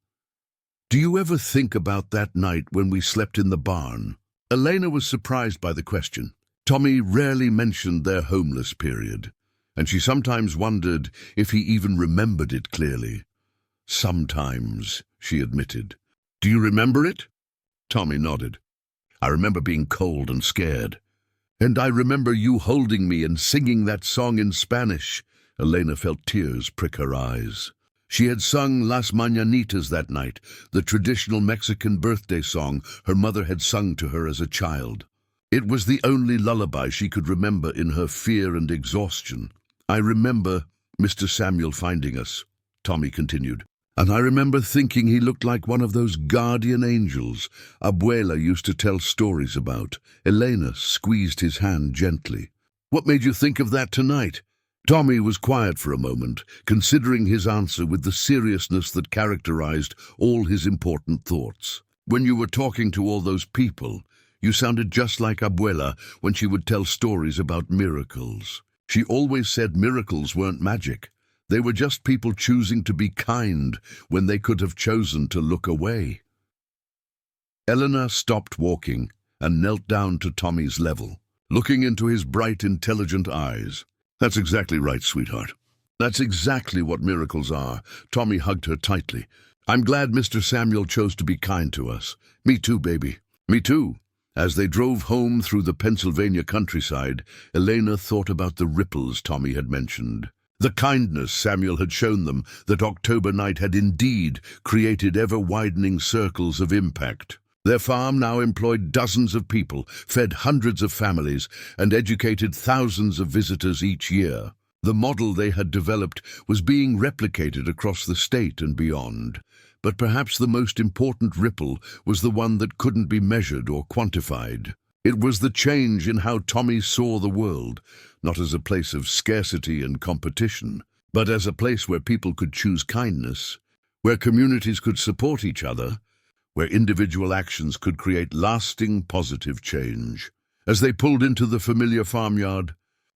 do you ever think about that night when we slept in the barn?" Elena was surprised by the question. Tommy rarely mentioned their homeless period, and she sometimes wondered if he even remembered it clearly. "Sometimes," she admitted. "Do you remember it?" Tommy nodded. "I remember being cold and scared. And I remember you holding me and singing that song in Spanish." Elena felt tears prick her eyes. She had sung Las Mañanitas that night, the traditional Mexican birthday song her mother had sung to her as a child. It was the only lullaby she could remember in her fear and exhaustion. "I remember Mr. Samuel finding us," Tommy continued. "And I remember thinking he looked like one of those guardian angels Abuela used to tell stories about." Elena squeezed his hand gently. "What made you think of that tonight?" Tommy was quiet for a moment, considering his answer with the seriousness that characterized all his important thoughts. "When you were talking to all those people, you sounded just like Abuela when she would tell stories about miracles. She always said miracles weren't magic. They were just people choosing to be kind when they could have chosen to look away." Elena stopped walking and knelt down to Tommy's level, looking into his bright, intelligent eyes. "That's exactly right, sweetheart. That's exactly what miracles are." Tommy hugged her tightly. "I'm glad Mr. Samuel chose to be kind to us." "Me too, baby. Me too." As they drove home through the Pennsylvania countryside, Elena thought about the ripples Tommy had mentioned. The kindness Samuel had shown them that October night had indeed created ever-widening circles of impact. Their farm now employed dozens of people, fed hundreds of families, and educated thousands of visitors each year. The model they had developed was being replicated across the state and beyond. But perhaps the most important ripple was the one that couldn't be measured or quantified. It was the change in how Tommy saw the world, not as a place of scarcity and competition, but as a place where people could choose kindness, where communities could support each other, where individual actions could create lasting positive change. As they pulled into the familiar farmyard,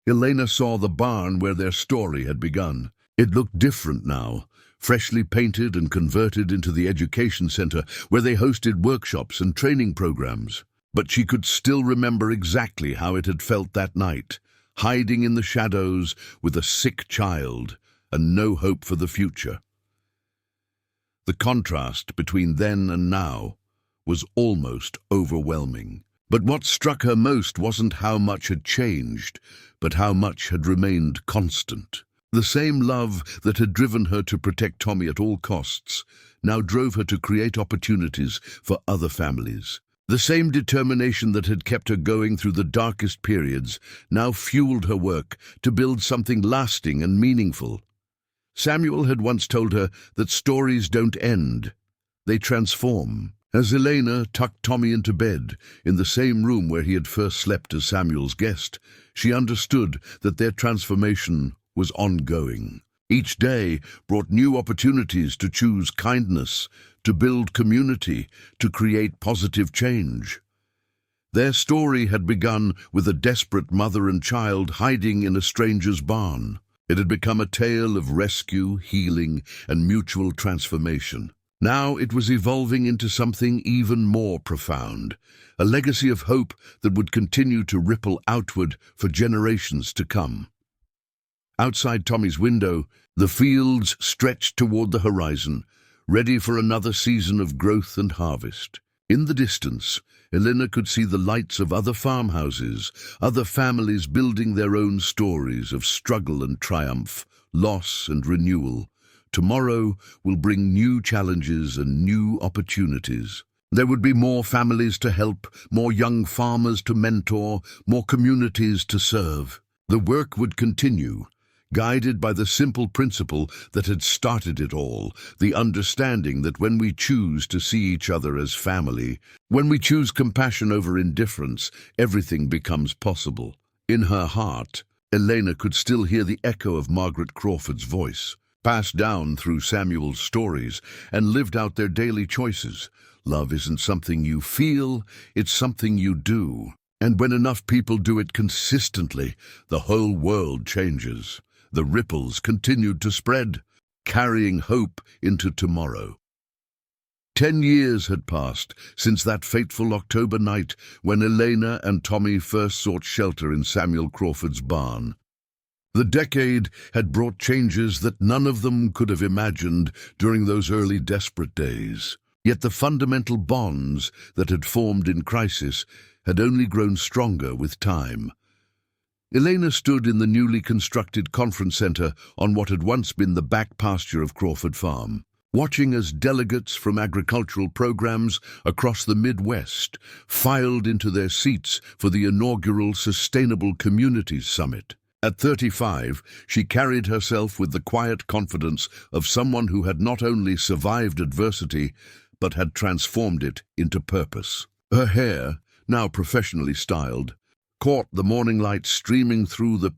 Elena saw the barn where their story had begun. It looked different now, freshly painted and converted into the education center where they hosted workshops and training programs. But she could still remember exactly how it had felt that night, hiding in the shadows with a sick child and no hope for the future. The contrast between then and now was almost overwhelming. But what struck her most wasn't how much had changed, but how much had remained constant. The same love that had driven her to protect Tommy at all costs now drove her to create opportunities for other families. The same determination that had kept her going through the darkest periods now fueled her work to build something lasting and meaningful. Samuel had once told her that stories don't end, they transform. As Elena tucked Tommy into bed, in the same room where he had first slept as Samuel's guest, she understood that their transformation was ongoing. Each day brought new opportunities to choose kindness, to build community, to create positive change. Their story had begun with a desperate mother and child hiding in a stranger's barn. It had become a tale of rescue, healing, and mutual transformation. Now it was evolving into something even more profound, a legacy of hope that would continue to ripple outward for generations to come. Outside Tommy's window, the fields stretched toward the horizon, ready for another season of growth and harvest. In the distance, Elena could see the lights of other farmhouses, other families building their own stories of struggle and triumph, loss and renewal. Tomorrow will bring new challenges and new opportunities. There would be more families to help, more young farmers to mentor, more communities to serve. The work would continue, guided by the simple principle that had started it all, the understanding that when we choose to see each other as family, when we choose compassion over indifference, everything becomes possible. In her heart, Elena could still hear the echo of Margaret Crawford's voice, passed down through Samuel's stories and lived out their daily choices. Love isn't something you feel, it's something you do. And when enough people do it consistently, the whole world changes. The ripples continued to spread, carrying hope into tomorrow. 10 years had passed since that fateful October night when Elena and Tommy first sought shelter in Samuel Crawford's barn. The decade had brought changes that none of them could have imagined during those early desperate days. Yet the fundamental bonds that had formed in crisis had only grown stronger with time. Elena stood in the newly constructed conference center on what had once been the back pasture of Crawford Farm, watching as delegates from agricultural programs across the Midwest filed into their seats for the inaugural Sustainable Communities Summit. At 35, she carried herself with the quiet confidence of someone who had not only survived adversity, but had transformed it into purpose. Her hair, now professionally styled, caught the morning light streaming through the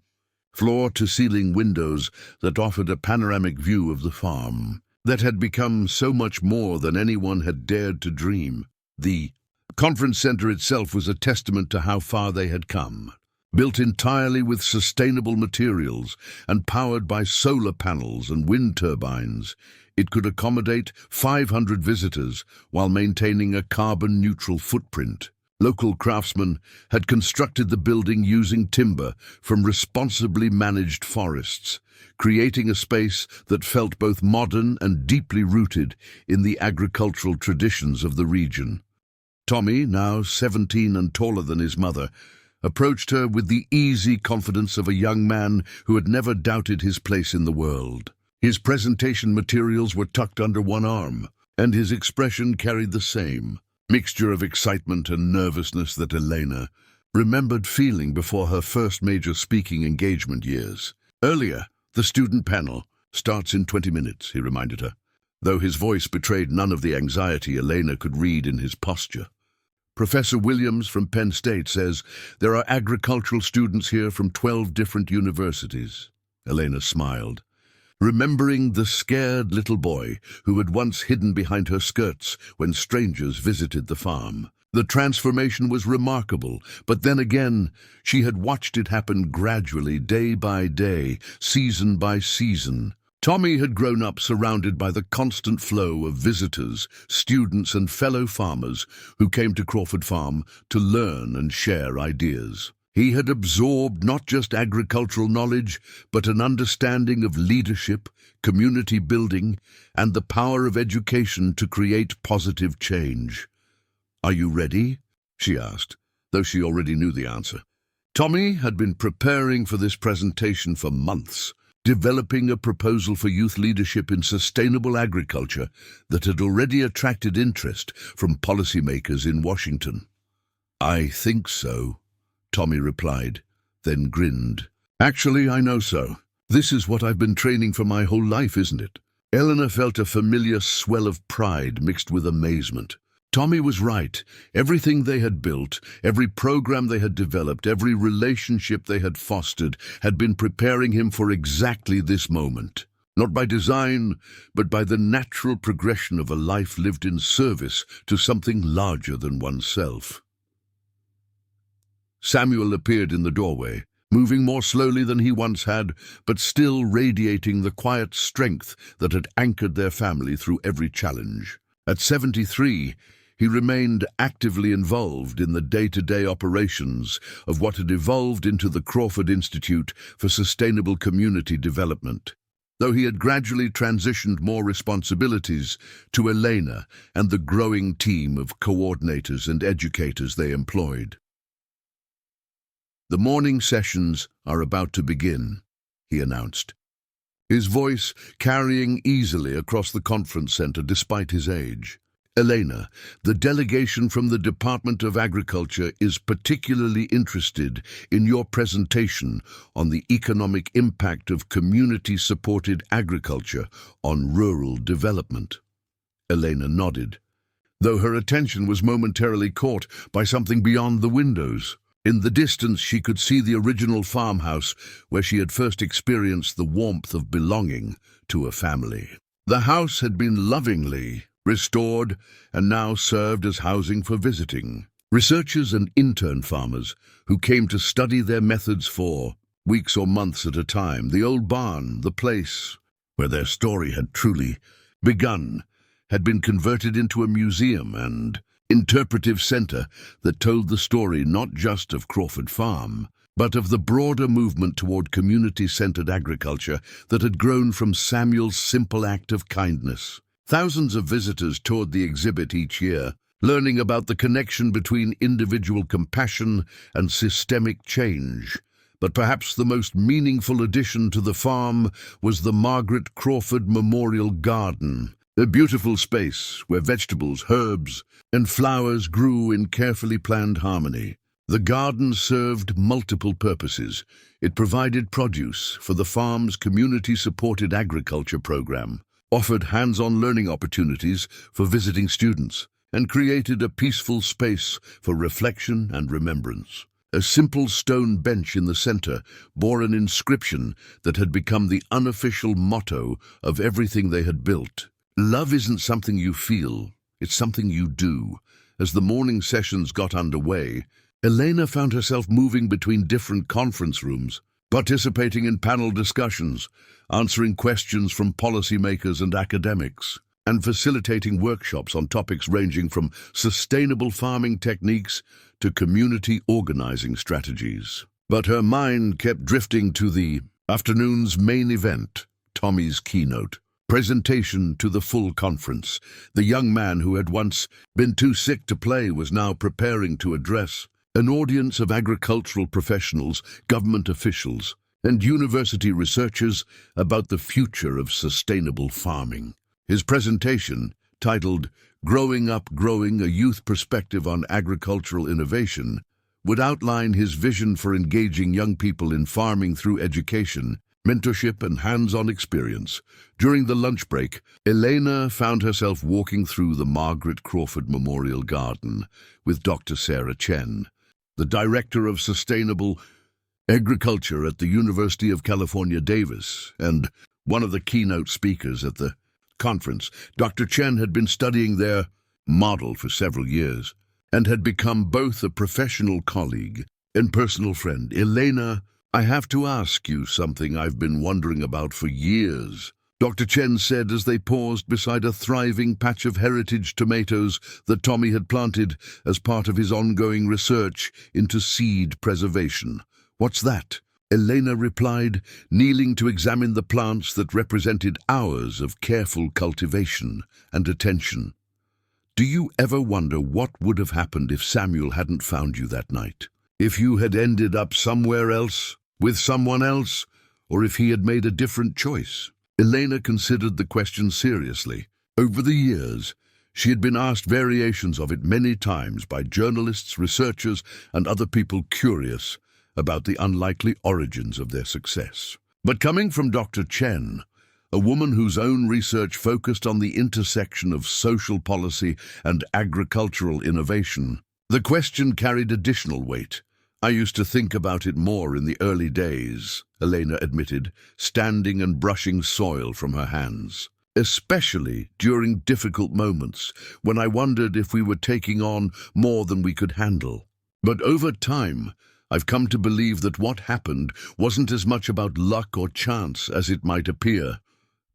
floor-to-ceiling windows that offered a panoramic view of the farm that had become so much more than anyone had dared to dream. The conference center itself was a testament to how far they had come. Built entirely with sustainable materials and powered by solar panels and wind turbines, it could accommodate 500 visitors while maintaining a carbon-neutral footprint. Local craftsmen had constructed the building using timber from responsibly managed forests, creating a space that felt both modern and deeply rooted in the agricultural traditions of the region. Tommy, now 17 and taller than his mother, approached her with the easy confidence of a young man who had never doubted his place in the world. His presentation materials were tucked under one arm, and his expression carried the same mixture of excitement and nervousness that Elena remembered feeling before her first major speaking engagement years. Earlier, the student panel starts in 20 minutes, he reminded her, though his voice betrayed none of the anxiety Elena could read in his posture. Professor Williams from Penn State says there are agricultural students here from 12 different universities. Elena smiled, remembering the scared little boy who had once hidden behind her skirts when strangers visited the farm. The transformation was remarkable, but then again, she had watched it happen gradually, day by day, season by season. Tommy had grown up surrounded by the constant flow of visitors, students and fellow farmers who came to Crawford Farm to learn and share ideas. He had absorbed not just agricultural knowledge, but an understanding of leadership, community building, and the power of education to create positive change. "Are you ready?" she asked, though she already knew the answer. Tommy had been preparing for this presentation for months, developing a proposal for youth leadership in sustainable agriculture that had already attracted interest from policymakers in Washington. "I think so," Tommy replied, then grinned. "Actually, I know so. This is what I've been training for my whole life, isn't it?" Eleanor felt a familiar swell of pride mixed with amazement. Tommy was right. Everything they had built, every program they had developed, every relationship they had fostered had been preparing him for exactly this moment. Not by design, but by the natural progression of a life lived in service to something larger than oneself. Samuel appeared in the doorway, moving more slowly than he once had, but still radiating the quiet strength that had anchored their family through every challenge. At 73, he remained actively involved in the day-to-day operations of what had evolved into the Crawford Institute for Sustainable Community Development, though he had gradually transitioned more responsibilities to Elena and the growing team of coordinators and educators they employed. "The morning sessions are about to begin," he announced, his voice carrying easily across the conference center despite his age. "Elena, the delegation from the Department of Agriculture is particularly interested in your presentation on the economic impact of community-supported agriculture on rural development." Elena nodded, though her attention was momentarily caught by something beyond the windows. In the distance, she could see the original farmhouse where she had first experienced the warmth of belonging to a family. The house had been lovingly restored and now served as housing for visiting researchers and intern farmers who came to study their methods for weeks or months at a time. The old barn, the place where their story had truly begun, had been converted into a museum and interpretive center that told the story not just of Crawford Farm, but of the broader movement toward community-centered agriculture that had grown from Samuel's simple act of kindness. Thousands of visitors toured the exhibit each year, learning about the connection between individual compassion and systemic change. But perhaps the most meaningful addition to the farm was the Margaret Crawford Memorial Garden, a beautiful space where vegetables, herbs, and flowers grew in carefully planned harmony. The garden served multiple purposes. It provided produce for the farm's community-supported agriculture program, offered hands-on learning opportunities for visiting students, and created a peaceful space for reflection and remembrance. A simple stone bench in the center bore an inscription that had become the unofficial motto of everything they had built. "Love isn't something you feel, it's something you do." As the morning sessions got underway, Elena found herself moving between different conference rooms, participating in panel discussions, answering questions from policymakers and academics, and facilitating workshops on topics ranging from sustainable farming techniques to community organizing strategies. But her mind kept drifting to the afternoon's main event, Tommy's keynote presentation to the full conference. The young man who had once been too sick to play was now preparing to address an audience of agricultural professionals, government officials, and university researchers about the future of sustainable farming. His presentation, titled "Growing Up, Growing: A Youth Perspective on Agricultural Innovation," would outline his vision for engaging young people in farming through education mentorship, and hands-on experience. During the lunch break, Elena found herself walking through the Margaret Crawford Memorial Garden with Dr. Sarah Chen, the Director of Sustainable Agriculture at the University of California, Davis, and one of the keynote speakers at the conference. Dr. Chen had been studying their model for several years and had become both a professional colleague and personal friend. Elena, I have to ask you something I've been wondering about for years, Dr. Chen said as they paused beside a thriving patch of heritage tomatoes that Tommy had planted as part of his ongoing research into seed preservation. What's that? Elena replied, kneeling to examine the plants that represented hours of careful cultivation and attention. Do you ever wonder what would have happened if Samuel hadn't found you that night? If you had ended up somewhere else, with someone else, or if he had made a different choice? Elena considered the question seriously. Over the years, she had been asked variations of it many times by journalists, researchers, and other people curious about the unlikely origins of their success. But coming from Dr. Chen, a woman whose own research focused on the intersection of social policy and agricultural innovation, the question carried additional weight. I used to think about it more in the early days, Elena admitted, standing and brushing soil from her hands. Especially during difficult moments, when I wondered if we were taking on more than we could handle. But over time, I've come to believe that what happened wasn't as much about luck or chance as it might appear.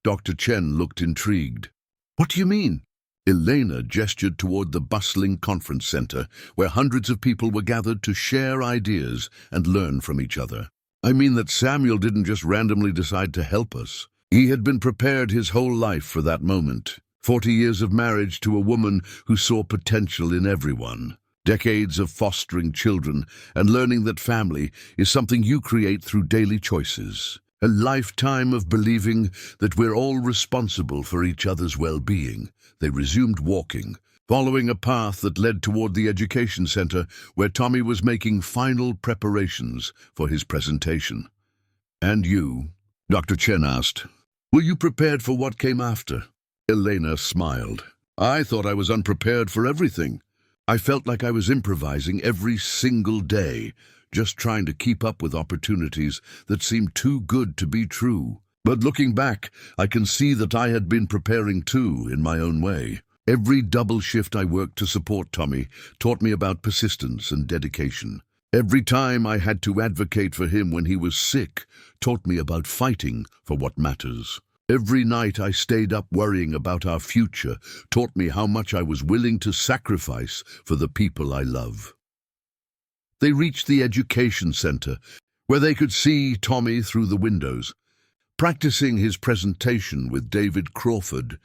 Dr. Chen looked intrigued. What do you mean? Elena gestured toward the bustling conference center, where hundreds of people were gathered to share ideas and learn from each other. I mean that Samuel didn't just randomly decide to help us. He had been prepared his whole life for that moment. 40 years of marriage to a woman who saw potential in everyone. Decades of fostering children and learning that family is something you create through daily choices. A lifetime of believing that we're all responsible for each other's well-being. They resumed walking, following a path that led toward the education center where Tommy was making final preparations for his presentation. And you? Dr. Chen asked. Were you prepared for what came after? Elena smiled. I thought I was unprepared for everything. I felt like I was improvising every single day, just trying to keep up with opportunities that seemed too good to be true. But looking back, I can see that I had been preparing too, in my own way. Every double shift I worked to support Tommy taught me about persistence and dedication. Every time I had to advocate for him when he was sick taught me about fighting for what matters. Every night I stayed up worrying about our future taught me how much I was willing to sacrifice for the people I love. They reached the education center, where they could see Tommy through the windows, practicing his presentation with David Crawford,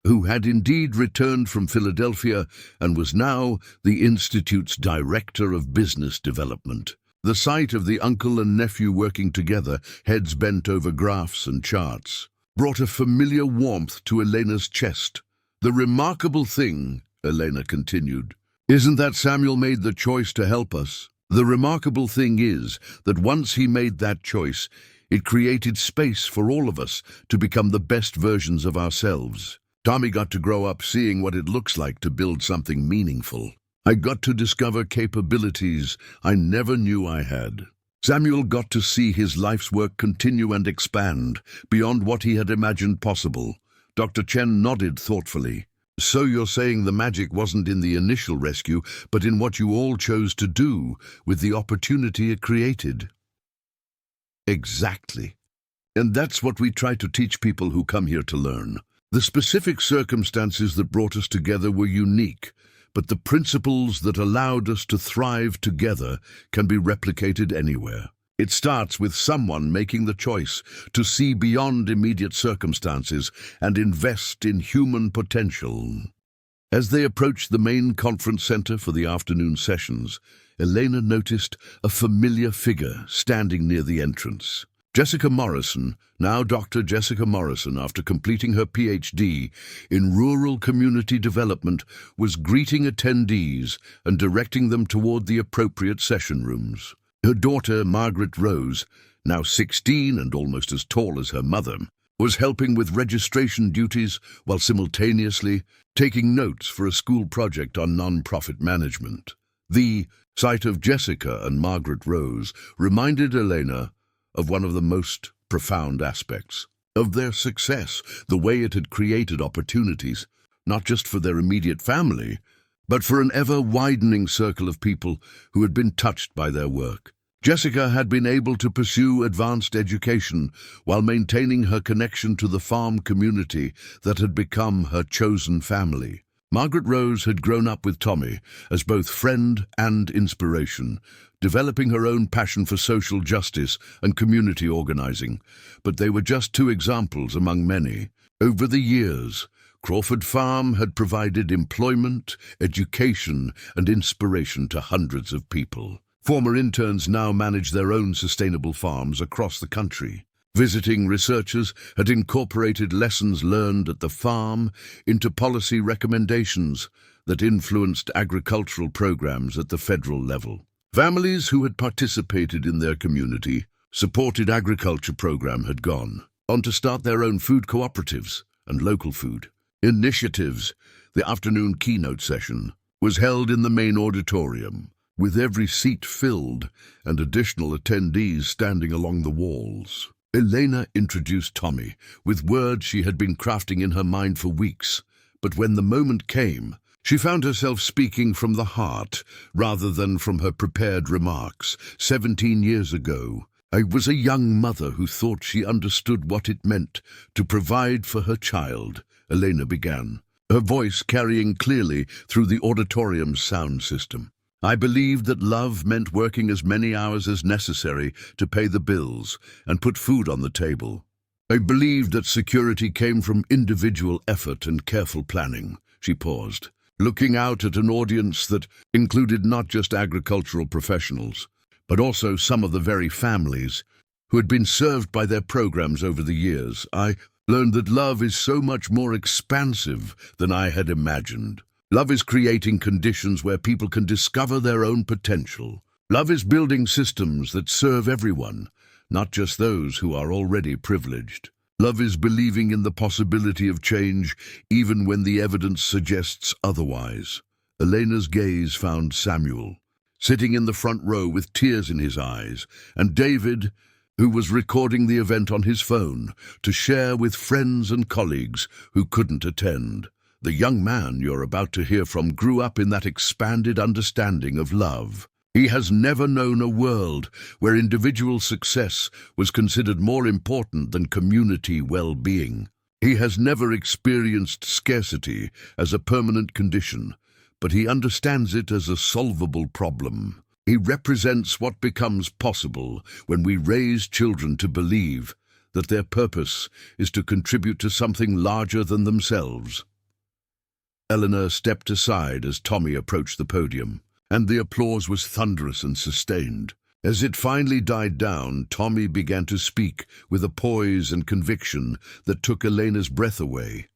who had indeed returned from Philadelphia and was now the Institute's Director of Business Development. The sight of the uncle and nephew working together, heads bent over graphs and charts, brought a familiar warmth to Elena's chest. The remarkable thing, Elena continued, isn't that Samuel made the choice to help us. The remarkable thing is that once he made that choice, it created space for all of us to become the best versions of ourselves. Tommy got to grow up seeing what it looks like to build something meaningful. I got to discover capabilities I never knew I had. Samuel got to see his life's work continue and expand beyond what he had imagined possible. Dr. Chen nodded thoughtfully. So you're saying the magic wasn't in the initial rescue, but in what you all chose to do with the opportunity it created? Exactly. And that's what we try to teach people who come here to learn. The specific circumstances that brought us together were unique, but the principles that allowed us to thrive together can be replicated anywhere. It starts with someone making the choice to see beyond immediate circumstances and invest in human potential. As they approached the main conference center for the afternoon sessions, Elena noticed a familiar figure standing near the entrance. Jessica Morrison, now Dr. Jessica Morrison, after completing her PhD in rural community development, was greeting attendees and directing them toward the appropriate session rooms. Her daughter, Margaret Rose, now 16 and almost as tall as her mother, was helping with registration duties while simultaneously taking notes for a school project on non-profit management. The sight of Jessica and Margaret Rose reminded Elena of one of the most profound aspects of their success, the way it had created opportunities, not just for their immediate family, but for an ever-widening circle of people who had been touched by their work. Jessica had been able to pursue advanced education while maintaining her connection to the farm community that had become her chosen family. Margaret Rose had grown up with Tommy as both friend and inspiration, developing her own passion for social justice and community organizing, but they were just two examples among many. Over the years, Crawford Farm had provided employment, education, and inspiration to hundreds of people. Former interns now manage their own sustainable farms across the country. Visiting researchers had incorporated lessons learned at the farm into policy recommendations that influenced agricultural programs at the federal level. Families who had participated in their community-supported agriculture program had gone on to start their own food cooperatives and local food initiatives. The afternoon keynote session was held in the main auditorium, with every seat filled and additional attendees standing along the walls. Elena introduced Tommy with words she had been crafting in her mind for weeks, but when the moment came, she found herself speaking from the heart rather than from her prepared remarks. 17 years ago, I was a young mother who thought she understood what it meant to provide for her child, Elena began, her voice carrying clearly through the auditorium's sound system. I believed that love meant working as many hours as necessary to pay the bills and put food on the table. I believed that security came from individual effort and careful planning. She paused, looking out at an audience that included not just agricultural professionals, but also some of the very families who had been served by their programs over the years. I learned that love is so much more expansive than I had imagined. Love is creating conditions where people can discover their own potential. Love is building systems that serve everyone, not just those who are already privileged. Love is believing in the possibility of change even when the evidence suggests otherwise. Elena's gaze found Samuel, sitting in the front row with tears in his eyes, and David, who was recording the event on his phone to share with friends and colleagues who couldn't attend. The young man you're about to hear from grew up in that expanded understanding of love. He has never known a world where individual success was considered more important than community well-being. He has never experienced scarcity as a permanent condition, but he understands it as a solvable problem. He represents what becomes possible when we raise children to believe that their purpose is to contribute to something larger than themselves. Eleanor stepped aside as Tommy approached the podium, and the applause was thunderous and sustained. As it finally died down, Tommy began to speak with a poise and conviction that took Elena's breath away.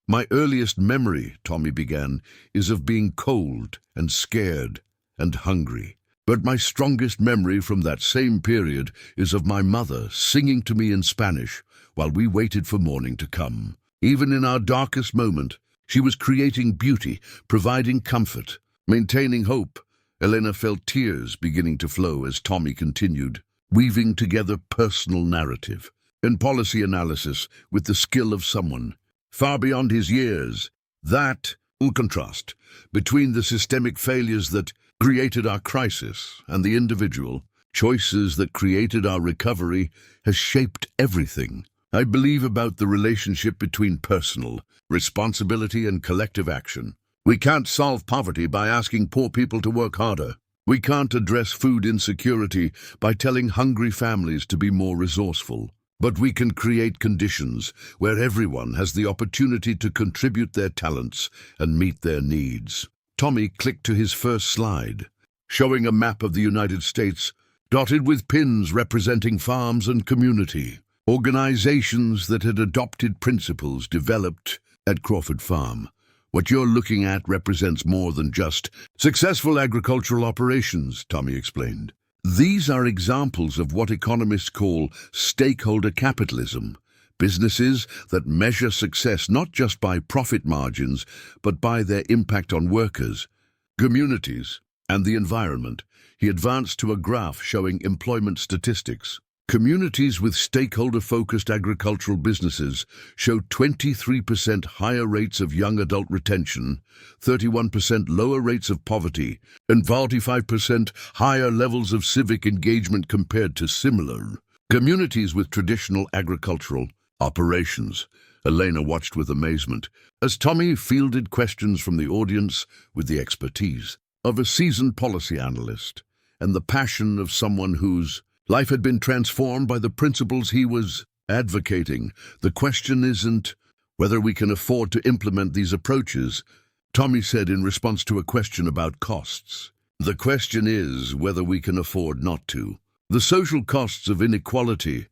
My earliest memory, Tommy began, is of being cold and scared and hungry. But my strongest memory from that same period is of my mother singing to me in Spanish while we waited for morning to come. Even in our darkest moment, she was creating beauty, providing comfort, maintaining hope. Elena felt tears beginning to flow as Tommy continued, weaving together personal narrative and policy analysis with the skill of someone far beyond his years. That contrast between the systemic failures that created our crisis and the individual choices that created our recovery has shaped everything I believe about the relationship between personal responsibility and collective action. We can't solve poverty by asking poor people to work harder. We can't address food insecurity by telling hungry families to be more resourceful. But we can create conditions where everyone has the opportunity to contribute their talents and meet their needs. Tommy clicked to his first slide, showing a map of the United States dotted with pins representing farms and community, organizations that had adopted principles developed at Crawford Farm. What you're looking at represents more than just successful agricultural operations, Tommy explained. These are examples of what economists call stakeholder capitalism, businesses that measure success not just by profit margins, but by their impact on workers, communities, and the environment. He advanced to a graph showing employment statistics. Communities with stakeholder-focused agricultural businesses show 23% higher rates of young adult retention, 31% lower rates of poverty, and 45% higher levels of civic engagement compared to similar communities with traditional agricultural operations. Elena watched with amazement as Tommy fielded questions from the audience with the expertise of a seasoned policy analyst and the passion of someone whose life had been transformed by the principles he was advocating. The question isn't whether we can afford to implement these approaches, Tommy said in response to a question about costs. The question is whether we can afford not to. The social costs of inequality,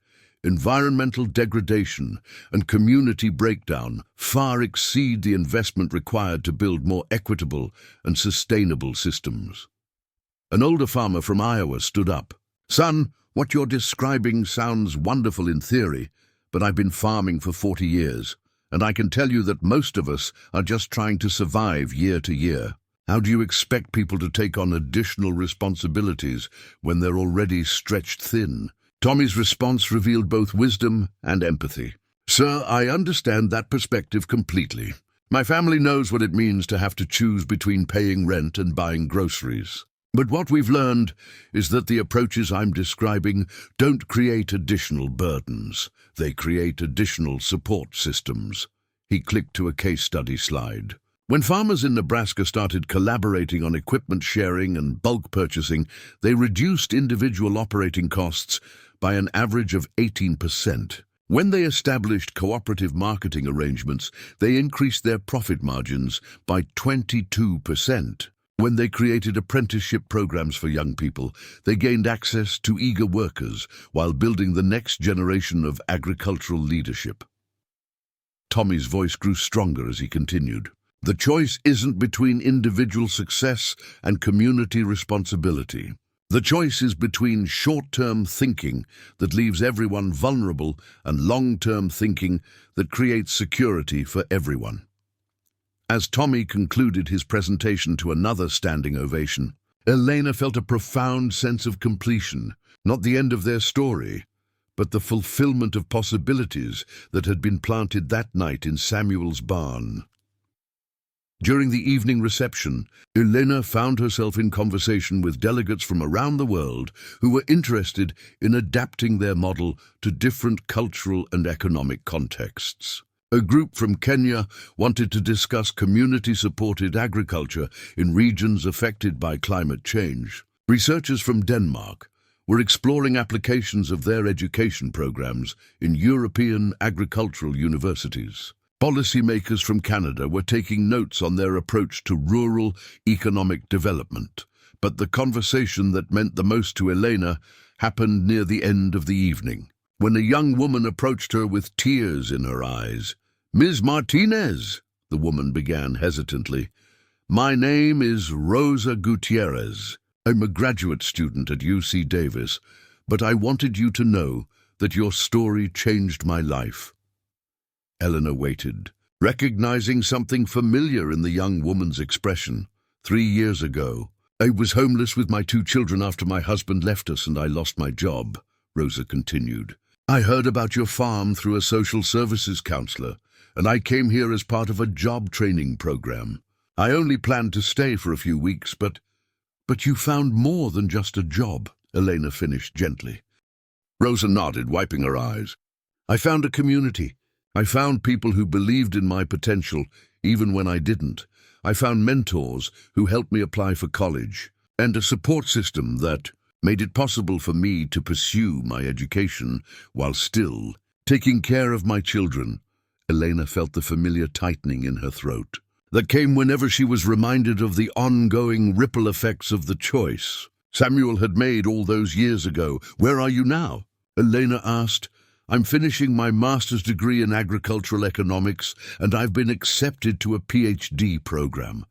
environmental degradation, and community breakdown far exceed the investment required to build more equitable and sustainable systems. An older farmer from Iowa stood up. "Son, what you're describing sounds wonderful in theory, but I've been farming for 40 years, and I can tell you that most of us are just trying to survive year to year. How do you expect people to take on additional responsibilities when they're already stretched thin?" Tommy's response revealed both wisdom and empathy. "Sir, I understand that perspective completely. My family knows what it means to have to choose between paying rent and buying groceries. But what we've learned is that the approaches I'm describing don't create additional burdens. They create additional support systems." He clicked to a case study slide. When farmers in Nebraska started collaborating on equipment sharing and bulk purchasing, they reduced individual operating costs by an average of 18%. When they established cooperative marketing arrangements, they increased their profit margins by 22%. When they created apprenticeship programs for young people, they gained access to eager workers while building the next generation of agricultural leadership. Tommy's voice grew stronger as he continued. "The choice isn't between individual success and community responsibility. The choice is between short-term thinking that leaves everyone vulnerable and long-term thinking that creates security for everyone." As Tommy concluded his presentation to another standing ovation, Elena felt a profound sense of completion, not the end of their story, but the fulfillment of possibilities that had been planted that night in Samuel's barn. During the evening reception, Elena found herself in conversation with delegates from around the world who were interested in adapting their model to different cultural and economic contexts. A group from Kenya wanted to discuss community-supported agriculture in regions affected by climate change. Researchers from Denmark were exploring applications of their education programs in European agricultural universities. Policymakers from Canada were taking notes on their approach to rural economic development. But the conversation that meant the most to Elena happened near the end of the evening, when a young woman approached her with tears in her eyes. "Ms. Martinez," the woman began hesitantly, "my name is Rosa Gutierrez. I'm a graduate student at UC Davis, but I wanted you to know that your story changed my life." Elena waited, recognizing something familiar in the young woman's expression. 3 years ago, I was homeless with my 2 children after my husband left us and I lost my job, Rosa continued. I heard about your farm through a social services counselor, and I came here as part of a job training program. I only planned to stay for a few weeks, but you found more than just a job, Elena finished gently. Rosa nodded, wiping her eyes. I found a community. I found people who believed in my potential, even when I didn't. I found mentors who helped me apply for college, and a support system that made it possible for me to pursue my education while still taking care of my children. Elena felt the familiar tightening in her throat that came whenever she was reminded of the ongoing ripple effects of the choice Samuel had made all those years ago. "Where are you now?" Elena asked. "I'm finishing my master's degree in agricultural economics, and I've been accepted to a PhD program,"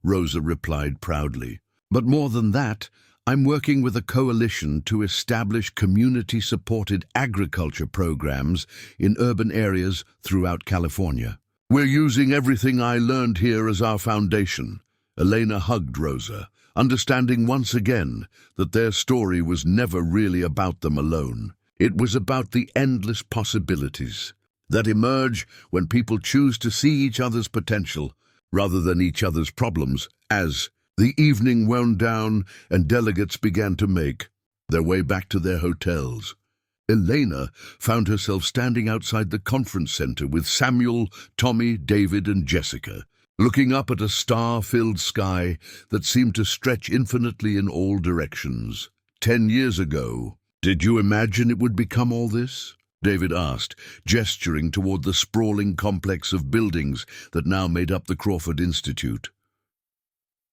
Rosa replied proudly. "But more than that, I'm working with a coalition to establish community-supported agriculture programs in urban areas throughout California. We're using everything I learned here as our foundation. Elena hugged Rosa, understanding once again that their story was never really about them alone. It was about the endless possibilities that emerge when people choose to see each other's potential rather than each other's problems. As the evening wound down and delegates began to make their way back to their hotels, Elena found herself standing outside the conference center with Samuel, Tommy, David, and Jessica, looking up at a star-filled sky that seemed to stretch infinitely in all directions. 10 years ago, did you imagine it would become all this? David asked, gesturing toward the sprawling complex of buildings that now made up the Crawford Institute.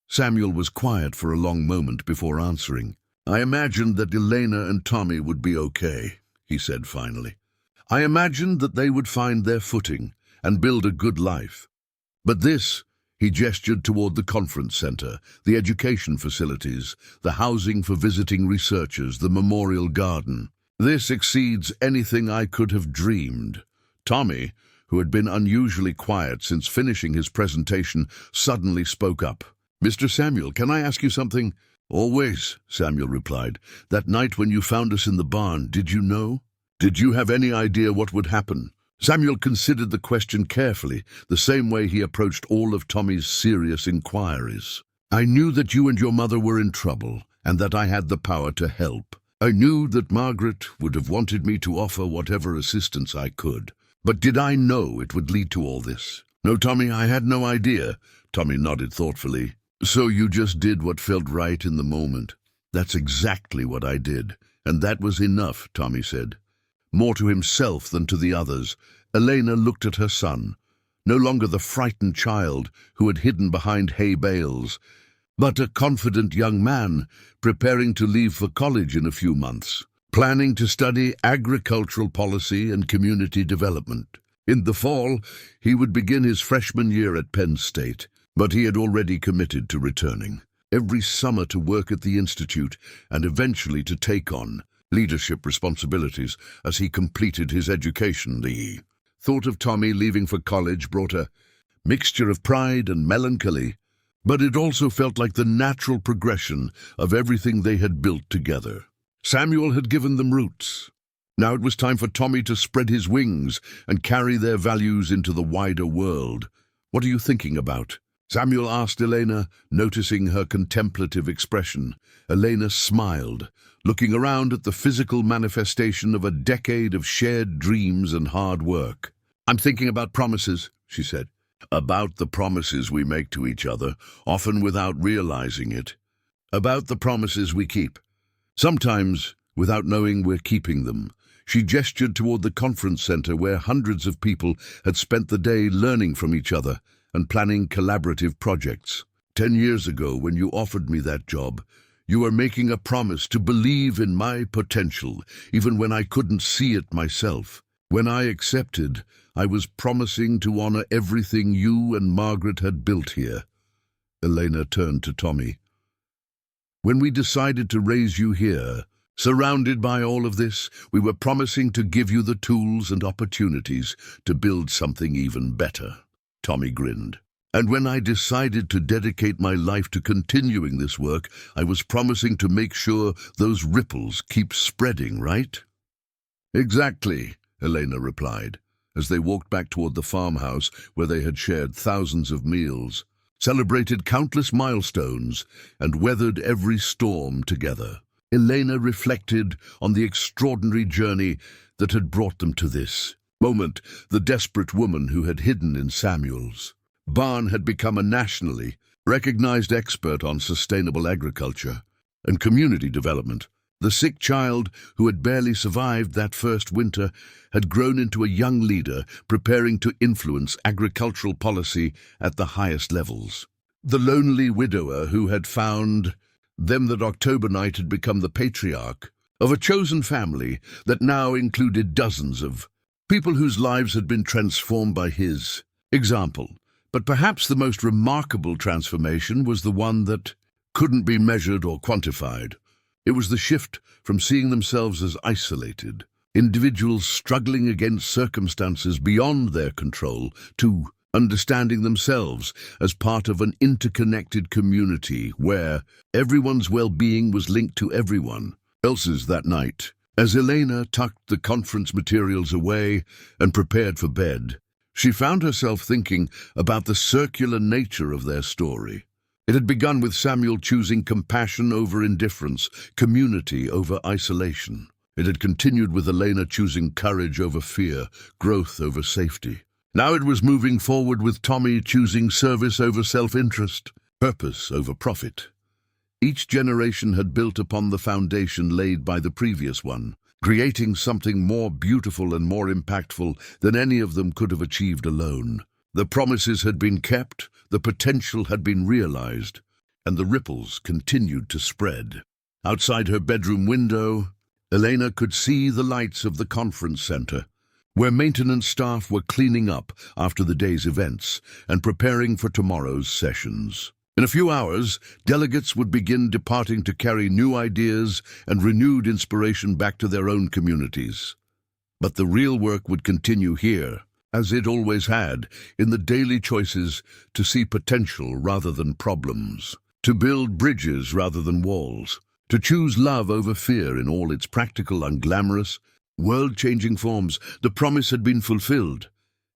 Samuel was quiet for a long moment before answering. I imagined that Elena and Tommy would be okay, he said finally. I imagined that they would find their footing and build a good life. But this, he gestured toward the conference center, the education facilities, the housing for visiting researchers, the memorial garden. This exceeds anything I could have dreamed. Tommy, who had been unusually quiet since finishing his presentation, suddenly spoke up. Mr. Samuel, can I ask you something? Always, Samuel replied. That night when you found us in the barn, did you know? Did you have any idea what would happen? Samuel considered the question carefully, the same way he approached all of Tommy's serious inquiries. I knew that you and your mother were in trouble, and that I had the power to help. I knew that Margaret would have wanted me to offer whatever assistance I could. But did I know it would lead to all this? No, Tommy, I had no idea. Tommy nodded thoughtfully. So you just did what felt right in the moment. That's exactly what I did, and that was enough, Tommy said. More to himself than to the others, Elena looked at her son, no longer the frightened child who had hidden behind hay bales, but a confident young man preparing to leave for college in a few months, planning to study agricultural policy and community development. In the fall, he would begin his freshman year at Penn State, but he had already committed to returning every summer to work at the Institute and eventually to take on leadership responsibilities as he completed his education. The thought of Tommy leaving for college brought a mixture of pride and melancholy, but it also felt like the natural progression of everything they had built together. Samuel had given them roots. Now it was time for Tommy to spread his wings and carry their values into the wider world. What are you thinking about? Samuel asked Elena, noticing her contemplative expression. Elena smiled, looking around at the physical manifestation of a decade of shared dreams and hard work. I'm thinking about promises, she said. About the promises we make to each other, often without realizing it. About the promises we keep. Sometimes, without knowing we're keeping them. She gestured toward the conference center where hundreds of people had spent the day learning from each other and planning collaborative projects. 10 years ago, when you offered me that job, you were making a promise to believe in my potential, even when I couldn't see it myself. When I accepted, I was promising to honor everything you and Margaret had built here. Elena turned to Tommy. When we decided to raise you here, surrounded by all of this, we were promising to give you the tools and opportunities to build something even better. Tommy grinned. And when I decided to dedicate my life to continuing this work, I was promising to make sure those ripples keep spreading, right? Exactly, Elena replied, as they walked back toward the farmhouse where they had shared thousands of meals, celebrated countless milestones, and weathered every storm together. Elena reflected on the extraordinary journey that had brought them to this moment. The desperate woman who had hidden in Samuel's barn had become a nationally recognized expert on sustainable agriculture and community development. The sick child who had barely survived that first winter had grown into a young leader preparing to influence agricultural policy at the highest levels. The lonely widower who had found them that October night had become the patriarch of a chosen family that now included dozens of people whose lives had been transformed by his example. But perhaps the most remarkable transformation was the one that couldn't be measured or quantified. It was the shift from seeing themselves as isolated, individuals struggling against circumstances beyond their control, to understanding themselves as part of an interconnected community where everyone's well-being was linked to everyone else's. That night, as Elena tucked the conference materials away and prepared for bed, she found herself thinking about the circular nature of their story. It had begun with Samuel choosing compassion over indifference, community over isolation. It had continued with Elena choosing courage over fear, growth over safety. Now it was moving forward with Tommy choosing service over self-interest, purpose over profit. Each generation had built upon the foundation laid by the previous one, creating something more beautiful and more impactful than any of them could have achieved alone. The promises had been kept, the potential had been realized, and the ripples continued to spread. Outside her bedroom window, Elena could see the lights of the conference center, where maintenance staff were cleaning up after the day's events and preparing for tomorrow's sessions. In a few hours, delegates would begin departing to carry new ideas and renewed inspiration back to their own communities. But the real work would continue here, as it always had, in the daily choices to see potential rather than problems, to build bridges rather than walls, to choose love over fear in all its practical, unglamorous, world-changing forms. The promise had been fulfilled,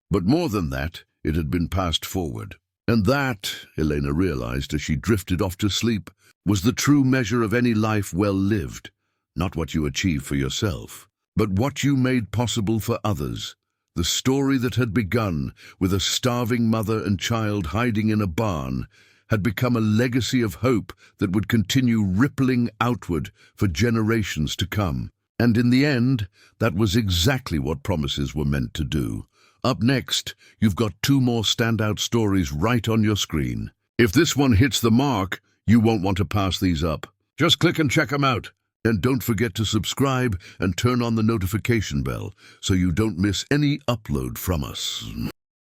but more than that, it had been passed forward. And that, Elena realized as she drifted off to sleep, was the true measure of any life well lived. Not what you achieved for yourself, but what you made possible for others. The story that had begun with a starving mother and child hiding in a barn had become a legacy of hope that would continue rippling outward for generations to come. And in the end, that was exactly what promises were meant to do. Up next, you've got two more standout stories right on your screen. If this one hits the mark, you won't want to pass these up. Just click and check them out. And don't forget to subscribe and turn on the notification bell so you don't miss any upload from us.